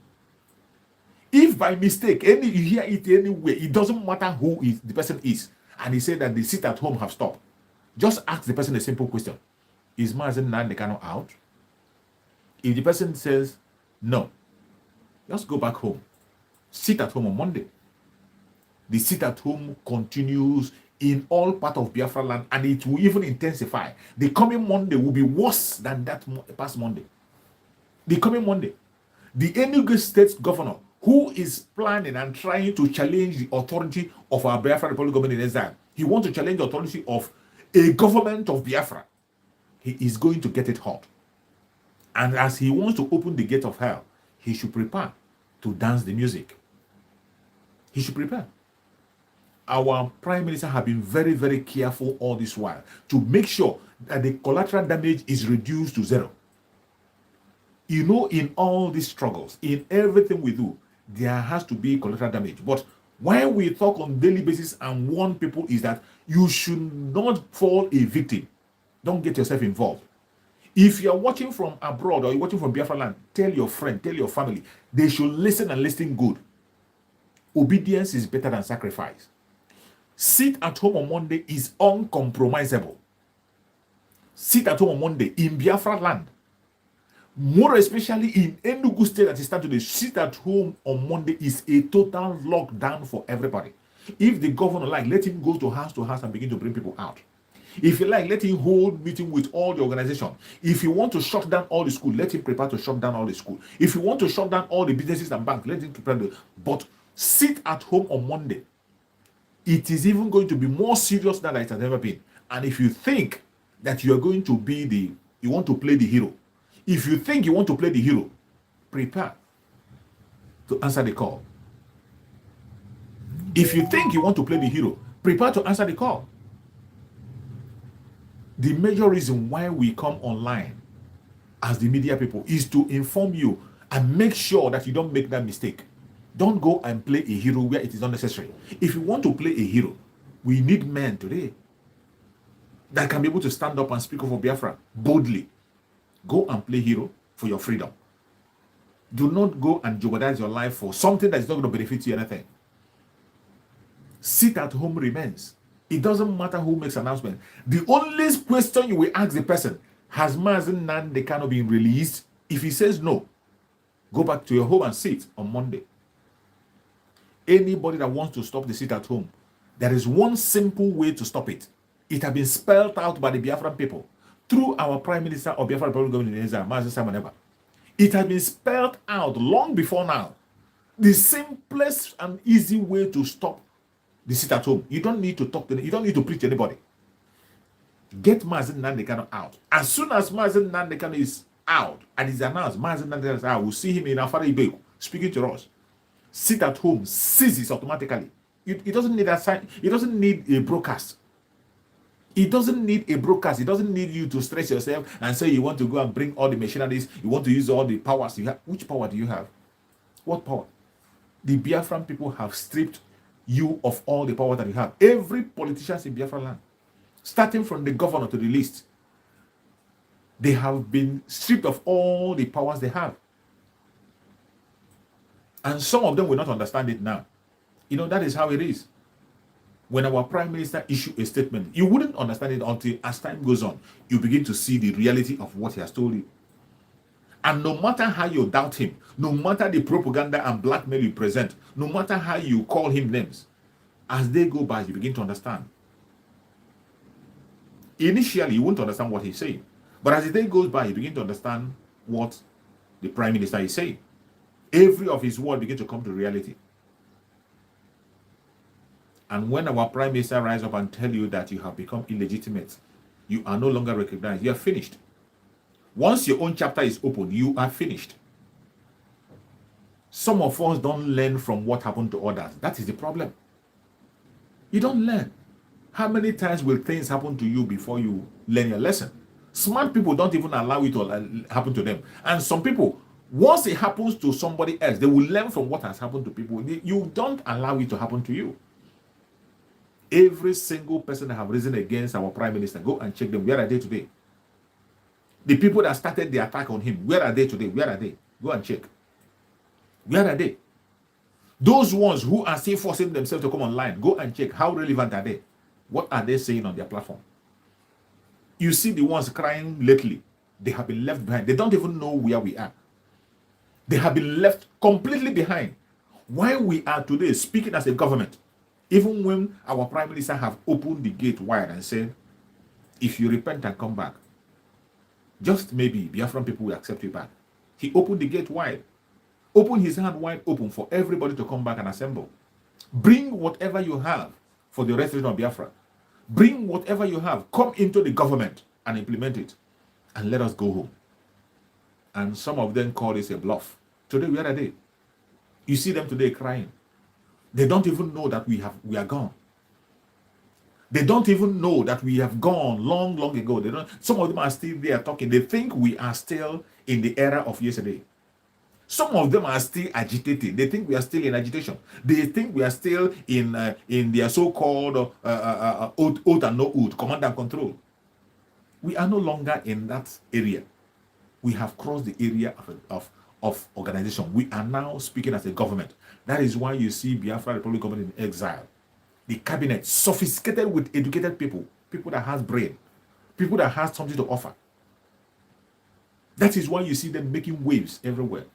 S1: If by mistake you hear it anywhere, it doesn't matter who the person is, and he said that the sit at home have stopped, just ask the person a simple question: is Mazi Nnamdi Kanu out? If the person says no, just go back home. Sit at home on Monday. The sit at home continues in all part of Biafra land, and it will even intensify. The coming Monday will be worse than that past Monday. The coming Monday, the Enugu State governor, who is planning and trying to challenge the authority of our Biafra Republic government in exile, he wants to challenge the authority of a government of Biafra. He is going to get it hot. And as he wants to open the gate of hell, he should prepare to dance the music. He should prepare. Our prime minister have been very, very careful all this while to make sure that the collateral damage is reduced to zero. You know, in all these struggles, in everything we do, there has to be collateral damage. But why we talk on daily basis and warn people is that you should not fall a victim. Don't get yourself involved. If you're watching from abroad or you're watching from Biafra land, tell your friend, tell your family, they should listen and listen good. Obedience is better than sacrifice. Sit at home on Monday is uncompromisable. Sit at home on Monday in Biafra land. More especially in Enugu State that is starting to sit at home on Monday is a total lockdown for everybody. If the governor let him go to house and begin to bring people out. If you let him hold meeting with all the organization. If you want to shut down all the school, let him prepare to shut down all the school. If you want to shut down all the businesses and banks, let him prepare but sit at home on Monday. It is even going to be more serious than it has ever been. And if you think that you are going to be you want to play the hero. If you think you want to play the hero, prepare to answer the call. If you think you want to play the hero, prepare to answer the call. The major reason why we come online as the media people is to inform you and make sure that you don't make that mistake. Don't go and play a hero where it is not necessary. If you want to play a hero, we need men today that can be able to stand up and speak up for Biafra boldly. Go and play hero for your freedom. Do not go and jeopardize your life for something that is not going to benefit you anything. Sit at home remains. It doesn't matter who makes announcement. The only question you will ask the person, has Mazi Nnamdi Kanu been released? If he says no, go back to your home and sit on Monday. Anybody that wants to stop the sit at home, there is one simple way to stop it. It has been spelled out by the Biafran people through our Prime Minister of Biafra Republic Government in Exile, Mazi Samaneba. It has been spelled out long before now. The simplest and easy way to stop the sit at home. You don't need to talk to them. You don't need to preach to anybody. Get Mazi Nnamdi Kanu out. As soon as Mazi Nnamdi Kanu is out and is announced, Mazi Nnamdi Kanu is out, we'll see him in Afara Ibeku speaking to us. Sit at home ceases automatically. It doesn't need a sign. It doesn't need a broadcast. It doesn't need a broadcast. It doesn't need you to stress yourself and say you want to go and bring all the machineries. You want to use all the powers you have. Which power do you have? What power? The Biafran people have stripped you of all the power that you have. Every politician in Biafra land, starting from the governor to the least, they have been stripped of all the powers they have. And some of them will not understand it now. You know, that is how it is. When our prime minister issue a statement, you wouldn't understand it until as time goes on, you begin to see the reality of what he has told you. And no matter how you doubt him, no matter the propaganda and blackmail you present, no matter how you call him names, as they go by, you begin to understand. Initially, you won't understand what he's saying. But as the day goes by, you begin to understand what the prime minister is saying. Every of his word begins to come to reality. And when our prime minister rise up and tell you that you have become illegitimate, you are no longer recognized, you are finished. Once your own chapter is open, you are finished. Some of us don't learn from what happened to others. That is the problem. You don't learn. How many times will things happen to you before you learn your lesson? Smart people don't even allow it to happen to them. And some people, once it happens to somebody else, they will learn from what has happened to people. You don't allow it to happen to you. Every single person that have risen against our prime minister, go and check them. Where are they today? The people that started the attack on him, where are they today? Where are they? Go and check. Where are they? Those ones who are still forcing themselves to come online, go and check. How relevant are they? What are they saying on their platform? You see the ones crying lately, they have been left behind. They don't even know where we are. They have been left completely behind. Why we are today speaking as a government, even when our prime minister have opened the gate wide and said, if you repent and come back, just maybe Biafran people will accept you back. He opened the gate wide, opened his hand wide open for everybody to come back and assemble. Bring whatever you have for the restoration of Biafra. Bring whatever you have, come into the government and implement it, and let us go home. And some of them call this a bluff. Today, where are they? You see them today crying. They don't even know that we are gone. They don't even know that we have gone long, long ago. They don't. Some of them are still there talking. They think we are still in the era of yesterday. Some of them are still agitated. They think we are still in agitation. They think we are still in their so-called oath and no oath, command and control. We are no longer in that area. We have crossed the area of organization. We are now speaking as a government. That is why you see Biafra Republic government in exile. The cabinet, sophisticated with educated people, people that has brain, people that has something to offer. That is why you see them making waves everywhere.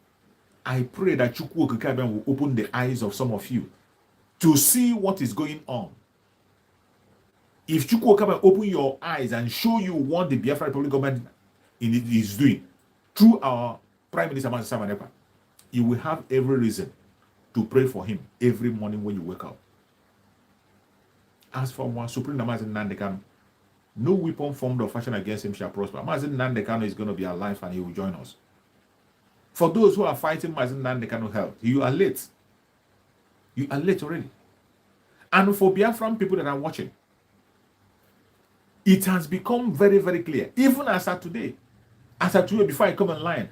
S1: I pray that Chukwu Okikaben will open the eyes of some of you to see what is going on. If Chukwu Okikaben open your eyes and show you what the Biafra Republic government is doing through our Prime Minister Mazi Samanepa, you will have every reason to pray for him every morning when you wake up. As for our Supreme Mazi Nnamdi Kanu, no weapon formed or fashioned against him shall prosper. Mazi Nnamdi Kanu is going to be alive and he will join us. For those who are fighting Mazi Nnamdi Kanu health, you are late. You are late already. And for Biafran people that are watching, it has become very, very clear. Even as at today, before I come online,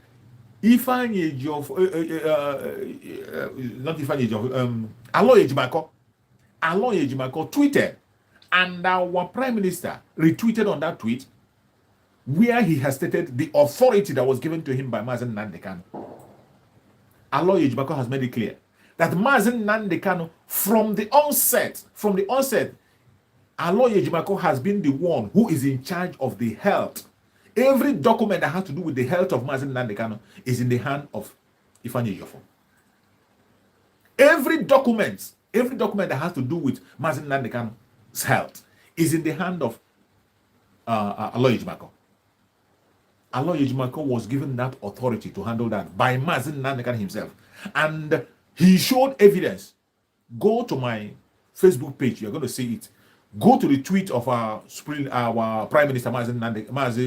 S1: Ifeanyi Aloy Ejimako tweeted, and our prime minister retweeted on that tweet, where he has stated the authority that was given to him by Mazi Nnamdi Kanu. Aloy Ejimako has made it clear that Mazi Nnamdi Kanu, from the onset, Aloy Ejimako has been the one who is in charge of the health. Every document that has to do with the health of Mazi Nnamdi Kanu is in the hand of Ifeanyi Ejiofor. Every document that has to do with Mazi Nnamdi Kanu's health is in the hand of Aloy Ejimako. Aloy Ejimako was given that authority to handle that by Mazi Nnamdi Kanu himself. And he showed evidence. Go to my Facebook page, you're going to see it. Go to the tweet of our Prime Minister Mazi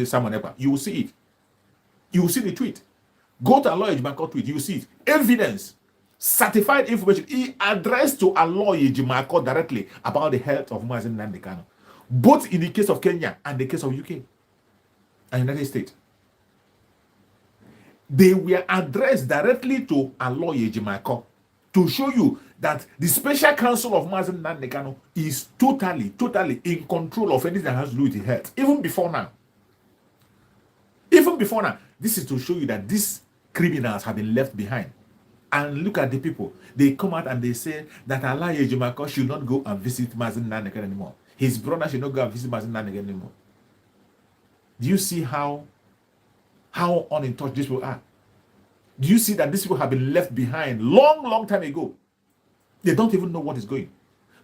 S1: Samanepa. You will see it. You will see the tweet. Go to Aloy Ejimako tweet. You will see it. Evidence, certified information. He addressed to Aloy Ejimako directly about the health of Mazi Nnamdi Kanu, both in the case of Kenya and the case of UK and United States. They were addressed directly to Aloy Ejimako to show you that the special counsel of Mazi Nnamdi Kanu is totally in control of anything that has to do with the health. Even before now, this is to show you that these criminals have been left behind. And look at the people. They come out and they say that Aloy Ejimako should not go and visit Mazi Nnamdi Kanu anymore. His brother should not go and visit Mazi Nnamdi Kanu anymore. Do you see how unin-touched these people are? Do you see that these people have been left behind long time ago? They don't even know what is going,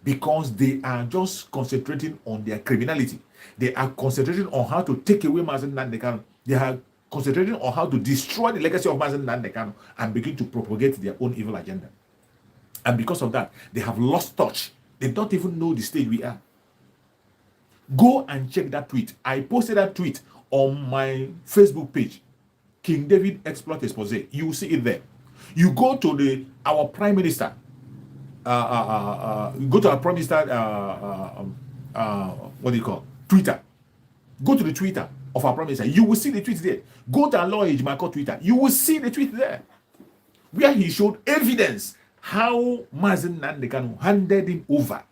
S1: because they are just concentrating on their criminality. They are concentrating on how to take away Mazi Nnamdi Kanu. They are concentrating on how to destroy the legacy of Mazi Nnamdi Kanu and begin to propagate their own evil agenda. And because of that, they have lost touch They don't even know the stage we are. Go and check that tweet. I posted that tweet on my Facebook page. King David exploit expose. You will see it there. You go to our prime minister. Go to our prime minister. What do you call Twitter? Go to the Twitter of our prime minister. You will see the tweet there. Go to our lawyer Ejimako Twitter. You will see the tweet there, where he showed evidence how Mazen Nnamdi Kanu handed him over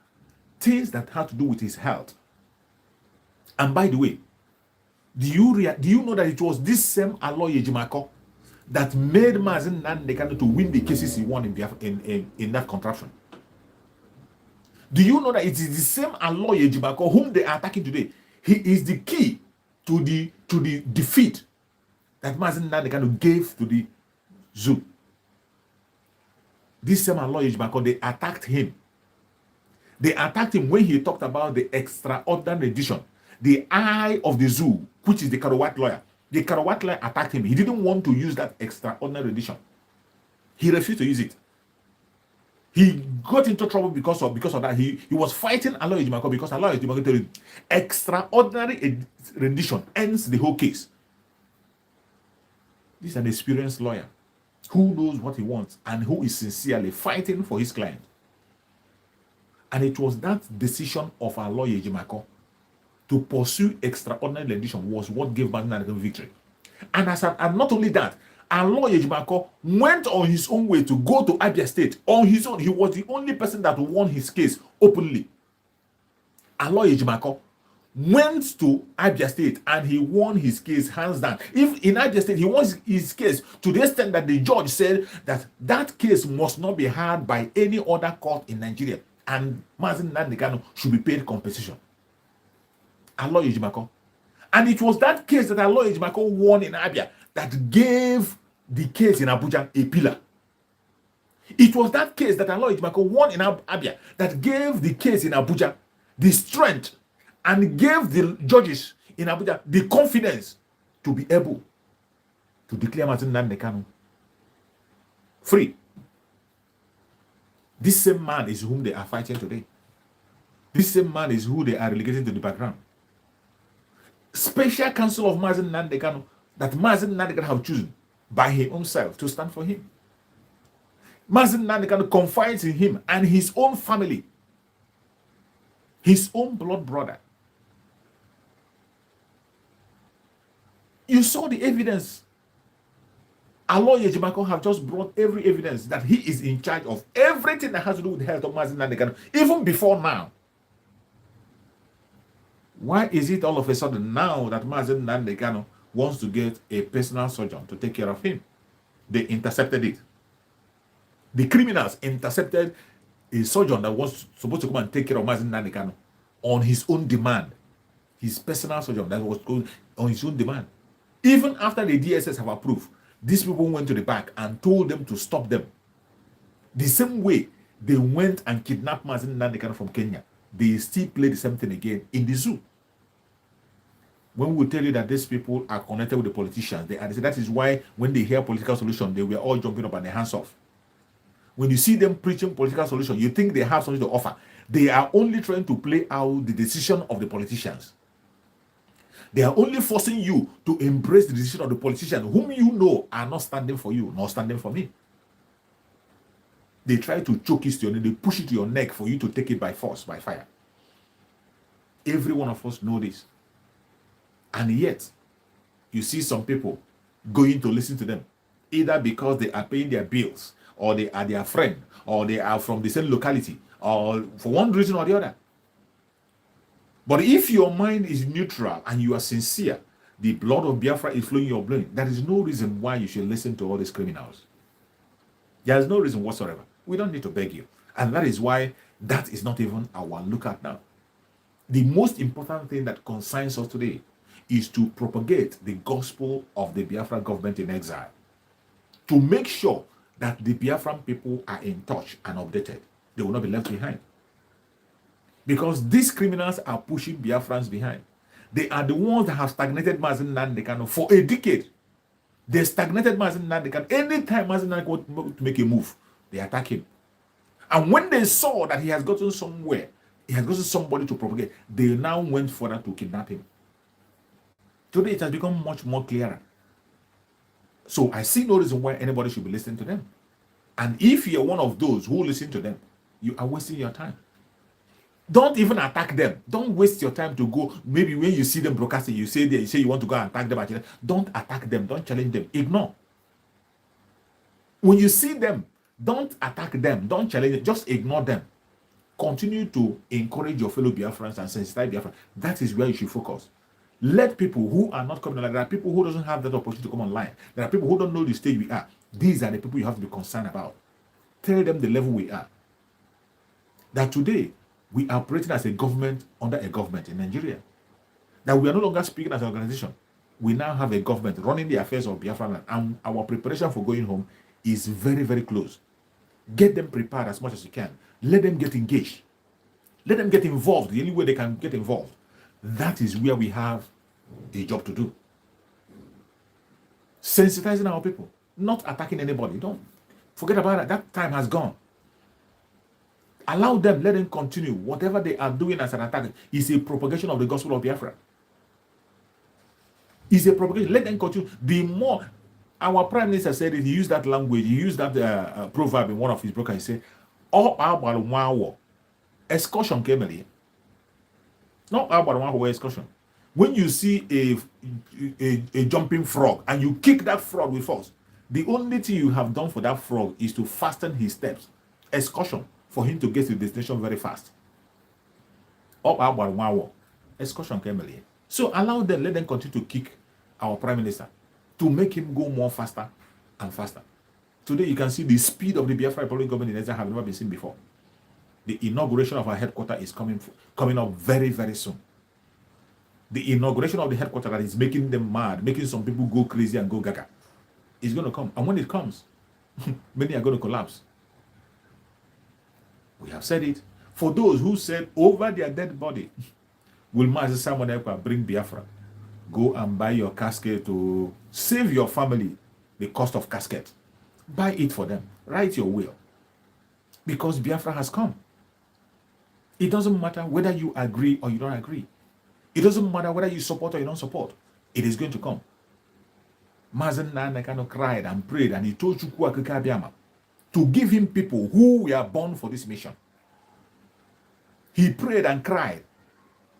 S1: things that had to do with his health. And by the way, do you know that it was this same Aloy Ejimako that made Mazen Nnamdi Kanu to win the cases he won in that contraption? Do you know that it is the same Aloy Ejimako whom they are attacking today? He is the key to the defeat that Mazen Nnamdi Kanu gave to the zoo. This same Aloy Ejimako, they attacked him. They attacked him when he talked about the extraordinary edition, the eye of the zoo, which is the Karawat lawyer. The Karawat lawyer attacked him. He didn't want to use that extraordinary edition. He refused to use it. He got into trouble because of that. He was fighting Aloy Ejimako because Aloy Ejimako told him extraordinary rendition ends the whole case. This is an experienced lawyer who knows what he wants and who is sincerely fighting for his client. And it was that decision of Aloy Ejimako to pursue extraordinary rendition was what gave Mazen Nnamdi victory. And not only that, Aloy Ejimako went on his own way to go to Abia State on his own. He was the only person that won his case openly. Aloy Ejimako went to Abia State and he won his case hands down. If in Abia State he won his case to the extent that the judge said that case must not be heard by any other court in Nigeria and Mazen Nnamdi Kanu should be paid compensation. Aloy Ejimako. And it was that case that Aloy Ejimako won in Abia that gave the case in Abuja a pillar. It was that case that Aloy Ejimako won in Abia that gave the case in Abuja the strength and gave the judges in Abuja the confidence to be able to declare Mazen Nnamdi Kanu free. This same man is whom they are fighting today. This same man is who they are relegating to the background. Special counsel of Mazen Nnamdi Kanu that Mazen Nnamdi Kanu have chosen by himself to stand for him. Mazen Nnamdi Kanu confides in him and his own family, his own blood brother. You saw the evidence. Aloy Ejimako have just brought every evidence that he is in charge of everything that has to do with the health of Mazen Nnamdi Kanu, even before now. Why is it all of a sudden now that Mazen Nnamdi Kanu wants to get a personal surgeon to take care of him? They intercepted it. The criminals intercepted a surgeon that was supposed to come and take care of Mazen Nnamdi Kanu on his own demand. His personal surgeon that was going on his own demand. Even after the DSS have approved, these people went to the back and told them to stop them. The same way they went and kidnapped Mazen Nnamdi Kanu from Kenya, they still play the same thing again in the zoo. When we tell you that these people are connected with the politicians, they say that is why when they hear political solution, they were all jumping up and their hands off. When you see them preaching political solution, you think they have something to offer. They are only trying to play out the decision of the politicians. They are only forcing you to embrace the decision of the politicians whom you know are not standing for you, nor standing for me. They try to choke it to your neck, they push it to your neck for you to take it by force, by fire. Every one of us know this. And yet, you see some people going to listen to them, either because they are paying their bills, or they are their friend, or they are from the same locality, or for one reason or the other. But if your mind is neutral and you are sincere, the blood of Biafra is flowing in your brain, there is no reason why you should listen to all these criminals. There is no reason whatsoever. We don't need to beg you. And that is why that is not even our lookout now. The most important thing that concerns us today is to propagate the gospel of the Biafra government in exile, to make sure that the Biafran people are in touch and updated. They will not be left behind. Because these criminals are pushing Biafrans behind. They are the ones that have stagnated Mazen Nnamdi Kanu for a decade. They stagnated Mazen Nnamdi Kanu. Anytime Mazen Nnamdi Kanu wants to make a move, they attack him. And when they saw that he has gotten somewhere, he has gotten somebody to propagate, they now went further to kidnap him. Today it has become much more clearer. So I see no reason why anybody should be listening to them. And if you're one of those who listen to them, you are wasting your time. Don't even attack them. Don't waste your time to go. Maybe when you see them broadcasting, you say you want to go and attack them. Don't attack them. Don't challenge them. Ignore. When you see them, don't attack them. Don't challenge them. Just ignore them. Continue to encourage your fellow Biafrans and sensitize Biafra. That is where you should focus. Let people who are not coming online, there are people who doesn't have that opportunity to come online. There are people who don't know the stage we are. These are the people you have to be concerned about. Tell them the level we are. That today, we are operating as a government under a government in Nigeria. That we are no longer speaking as an organization. We now have a government running the affairs of Biafra land, and our preparation for going home is very, very close. Get them prepared as much as you can. Let them get engaged. Let them get involved the only way they can get involved. That is where we have a job to do. Sensitizing our people, not attacking anybody. Don't forget about it. That time has gone. Allow them, let them continue. Whatever they are doing as an attack is a propagation of the gospel of Biafra. Is a propagation. Let them continue. The more our prime minister said it, he used that language, he used that proverb in one of his broadcasts. He said, "All about one war, excursion came here." Not about one war excursion. When you see a jumping frog and you kick that frog with force, the only thing you have done for that frog is to fasten his steps. Excursion. For him to get to the destination very fast. Up about 1 hour. Excursion came earlier. So allow them, let them continue to kick our prime minister to make him go more faster and faster. Today you can see the speed of the Biafra Republic government in Nigeria have never been seen before. The inauguration of our headquarters is coming up very, very soon. The inauguration of the headquarters that is making them mad, making some people go crazy and go gaga, is going to come. And when it comes, many are going to collapse. We have said it. For those who said over their dead body, will Master Simon Ekpa bring Biafra? Go and buy your casket to save your family the cost of casket. Buy it for them. Write your will. Because Biafra has come. It doesn't matter whether you agree or you don't agree. It doesn't matter whether you support or you don't support. It is going to come. Mazen Nnamdi cried and prayed, and he told Chukwu Okike Abiama to give him people who were born for this mission. He prayed and cried.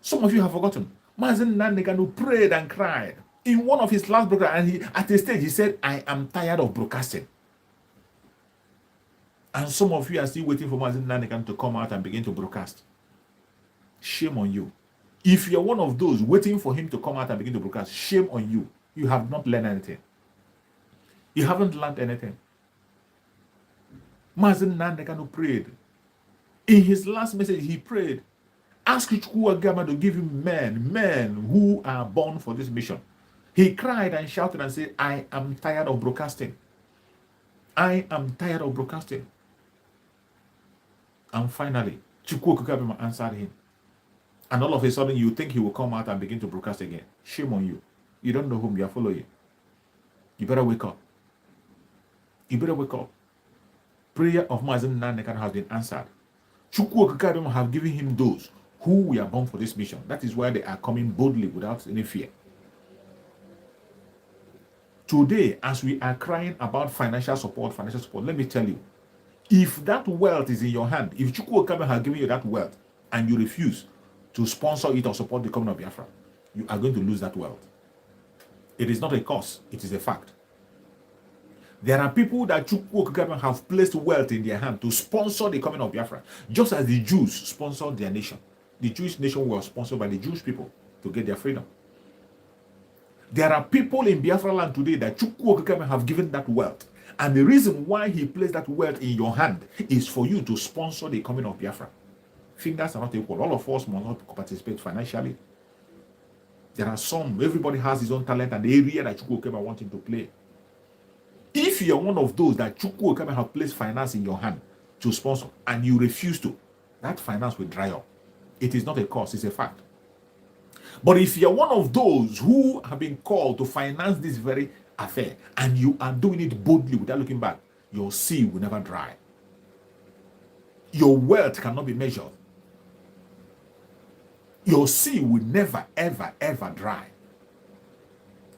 S1: Some of you have forgotten. Mazen Nnamdi prayed and cried. In one of his last broadcasts, and at a stage he said, "I am tired of broadcasting." And some of you are still waiting for Mazen Nnamdi to come out and begin to broadcast. Shame on you. If you're one of those waiting for him to come out and begin to broadcast, shame on you. You have not learned anything. You haven't learned anything. Mazen Nnamdi prayed. In his last message, he prayed, ask Chukwu Agama to give him men who are born for this mission. He cried and shouted and said, "I am tired of broadcasting. I am tired of broadcasting." And finally, Chukwu Agama answered him. And all of a sudden, you think he will come out and begin to broadcast again. Shame on you. You don't know whom you are following. You better wake up. You better wake up. Prayer of Mazen Nnamdi has been answered. Chukwu Okike have given him those who were born for this mission. That is why they are coming boldly without any fear. Today, as we are crying about financial support, let me tell you, if that wealth is in your hand, if Chukwu Okike has given you that wealth and you refuse to sponsor it or support the coming of Biafra, you are going to lose that wealth. It is not a cause, it is a fact. There are people that Chukwu Okike have placed wealth in their hand to sponsor the coming of Biafra, just as the Jews sponsored their nation. The Jewish nation was sponsored by the Jewish people to get their freedom. There are people in Biafra land today that Chukwu Okike have given that wealth. And the reason why he placed that wealth in your hand is for you to sponsor the coming of Biafra. Fingers are not equal. All of us must not participate financially. There are some, everybody has his own talent and the area that Chukwu Okike wants him to play. If you're one of those that Chukwu Okike have placed finance in your hand to sponsor and you refuse to, that finance will dry up. It is not a cause, it's a fact. But if you're one of those who have been called to finance this very affair and you are doing it boldly without looking back, your sea will never dry. Your wealth cannot be measured. Your sea will never, ever, ever dry.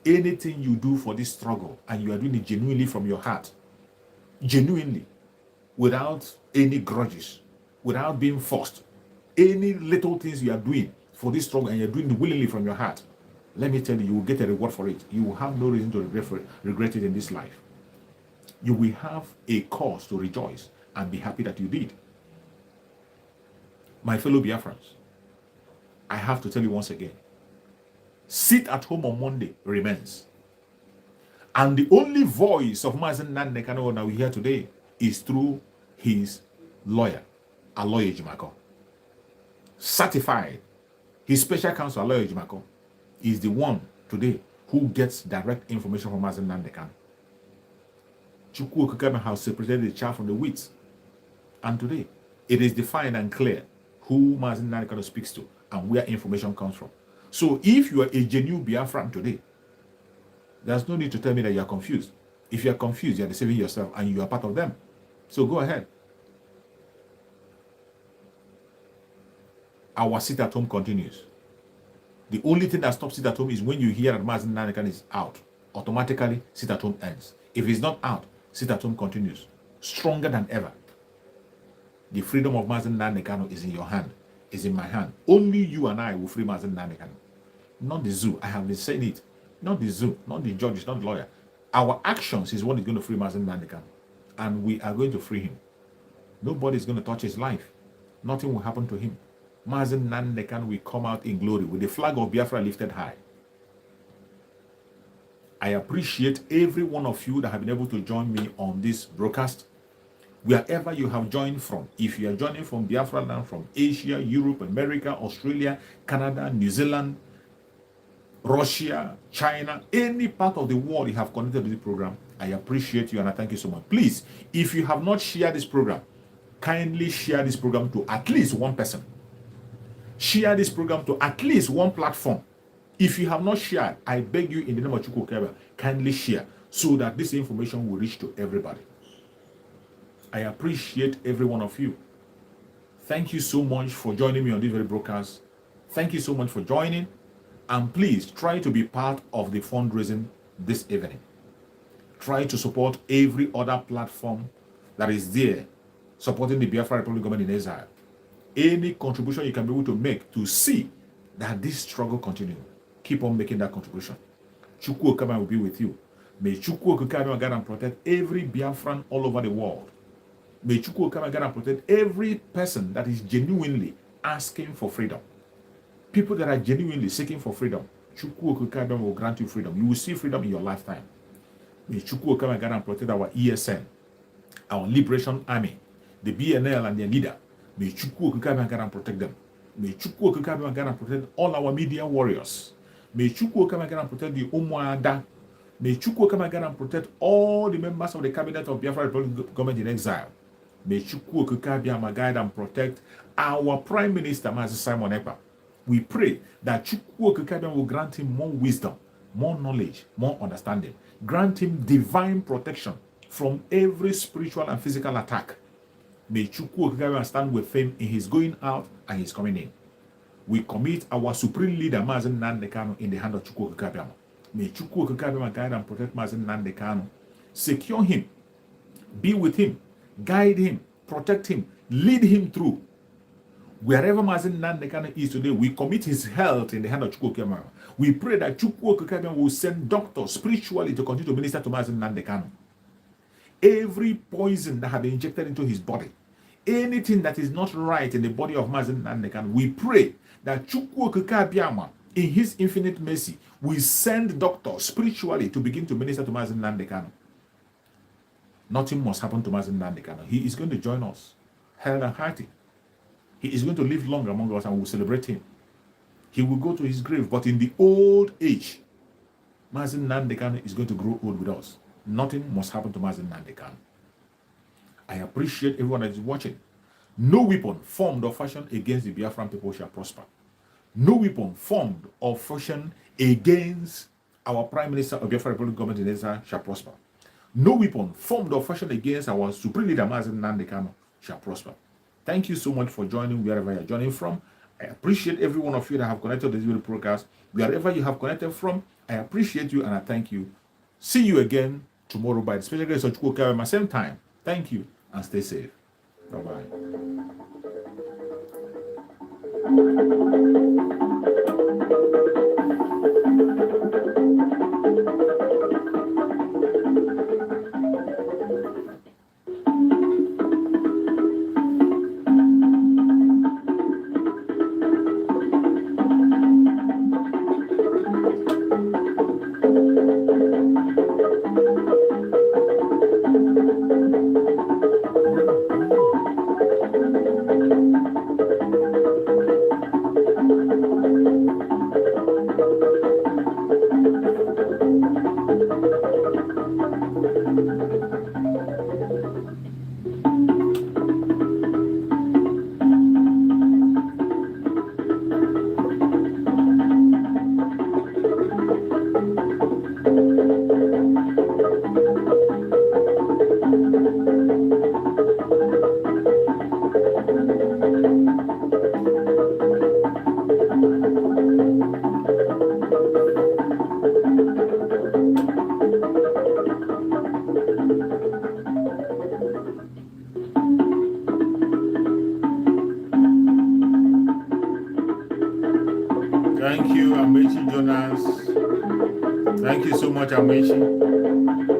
S1: Anything you do for this struggle, and you are doing it genuinely from your heart, genuinely, without any grudges, without being forced, any little things you are doing for this struggle, and you're doing it willingly from your heart, let me tell you, you will get a reward for it. You will have no reason to regret it in this life. You will have a cause to rejoice and be happy that you did. My fellow Biafrans, I have to tell you once again, sit at home on Monday remains. And the only voice of Mazen Nnamdi Kanu that we hear today is through his lawyer, Aloy Ejimako. Certified. His special counsel, Aloy Ejimako, is the one today who gets direct information from Mazen Nnamdi Kanu. Chukwu Okikame has separated the chaff from the wheat. And today, it is defined and clear who Mazen Nnamdi Kanu speaks to and where information comes from. So if you are a genuine Biafran today, there's no need to tell me that you are confused. If you are confused, you are deceiving yourself and you are part of them. So go ahead. Our sit at home continues. The only thing that stops sit at home is when you hear that Mazen Nnamdi Kanu is out. Automatically, sit at home ends. If it's not out, sit at home continues. Stronger than ever. The freedom of Mazen Nnamdi Kanu is in your hand, is in my hand. Only you and I will free Mazen Nnamdi Kanu. Not the zoo. I have been saying it. Not the zoo, not the judges, not the lawyer. Our actions is what is going to free Mazen Nnamdi Kanu. And we are going to free him. Nobody is going to touch his life. Nothing will happen to him. Mazen Nnamdi Kanu will come out in glory with the flag of Biafra lifted high. I appreciate every one of you that have been able to join me on this broadcast. Wherever you have joined from, if you are joining from Biafra land, from Asia, Europe, America, Australia, Canada, New Zealand, Russia, China, any part of the world you have connected to the program, I appreciate you and I thank you so much. Please, if you have not shared this program, kindly share this program to at least one person. Share this program to at least one platform. If you have not shared, I beg you in the name of Chukwu Okikame, kindly share so that this information will reach to everybody. I appreciate every one of you. Thank you so much for joining me on this very broadcast. Thank you so much for joining. And please try to be part of the fundraising this evening. Try to support every other platform that is there supporting the Biafra Republic government in exile. Any contribution you can be able to make to see that this struggle continues, keep on making that contribution. Chukwu Okikame will be with you. May Chukwu Okikame guide and protect every Biafran all over the world. May Chukwu Okikame guide and protect every person that is genuinely asking for freedom. People that are genuinely seeking for freedom, Chukwu Okikame will grant you freedom. You will see freedom in your lifetime. May Chukwu Okikame guide and protect our ESN, our Liberation Army, the BNL and their leader. May Chukwu Okikame guide and protect them. May Chukwu Okikame guide and protect all our media warriors. May Chukwu Okikame guide and protect the Umuada. May Chukwu Okikame guide and protect all the members of the cabinet of Biafra Republic government in exile. May Chukwu Okikame guide and protect our Prime Minister, Mazi Simon Ekpa. We pray that Chukwu Okikame will grant him more wisdom, more knowledge, more understanding. Grant him divine protection from every spiritual and physical attack. May Chukwu Okikame stand with him in his going out and his coming in. We commit our supreme leader, Mazen Nnamdi Kanu, in the hand of Chukwu Okikame. May Chukwu Okikame guide and protect Mazen Nnamdi Kanu. Secure him, be with him, guide him, protect him, lead him through. Wherever Mazen Nnamdi Kanu is today, we commit his health in the hand of Chukwu Okikame. We pray that Chukwu Okikame will send doctors spiritually to continue to minister to Mazen Nnamdi Kanu. Every poison that has been injected into his body, anything that is not right in the body of Mazen Nnamdi Kanu, we pray that Chukwu Okikame, in his infinite mercy, will send doctors spiritually to begin to minister to Mazen Nnamdi Kanu. Nothing must happen to Mazen Nnamdi Kanu. He is going to join us, held and hearty. He is going to live long among us and we will celebrate him. He will go to his grave, but in the old age, Mazen Nnamdi Kanu is going to grow old with us. Nothing must happen to Mazen Nnamdi Kanu. I appreciate everyone that is watching. No weapon formed or fashioned against the Biafran people shall prosper. No weapon formed or fashioned against our Prime Minister of Biafra Republic government in exile shall prosper. No weapon formed or fashioned against our supreme leader Mazen Nnamdi Kanu shall prosper. Thank you so much for joining wherever you're joining from. I appreciate every one of you that have connected to this video podcast. Wherever you have connected from, I appreciate you and I thank you. See you again tomorrow by the special grace of Chukwuka at same time. Thank you and stay safe. Bye-bye. Thank you, Amechi Jonas. Thank you so much, Amechi.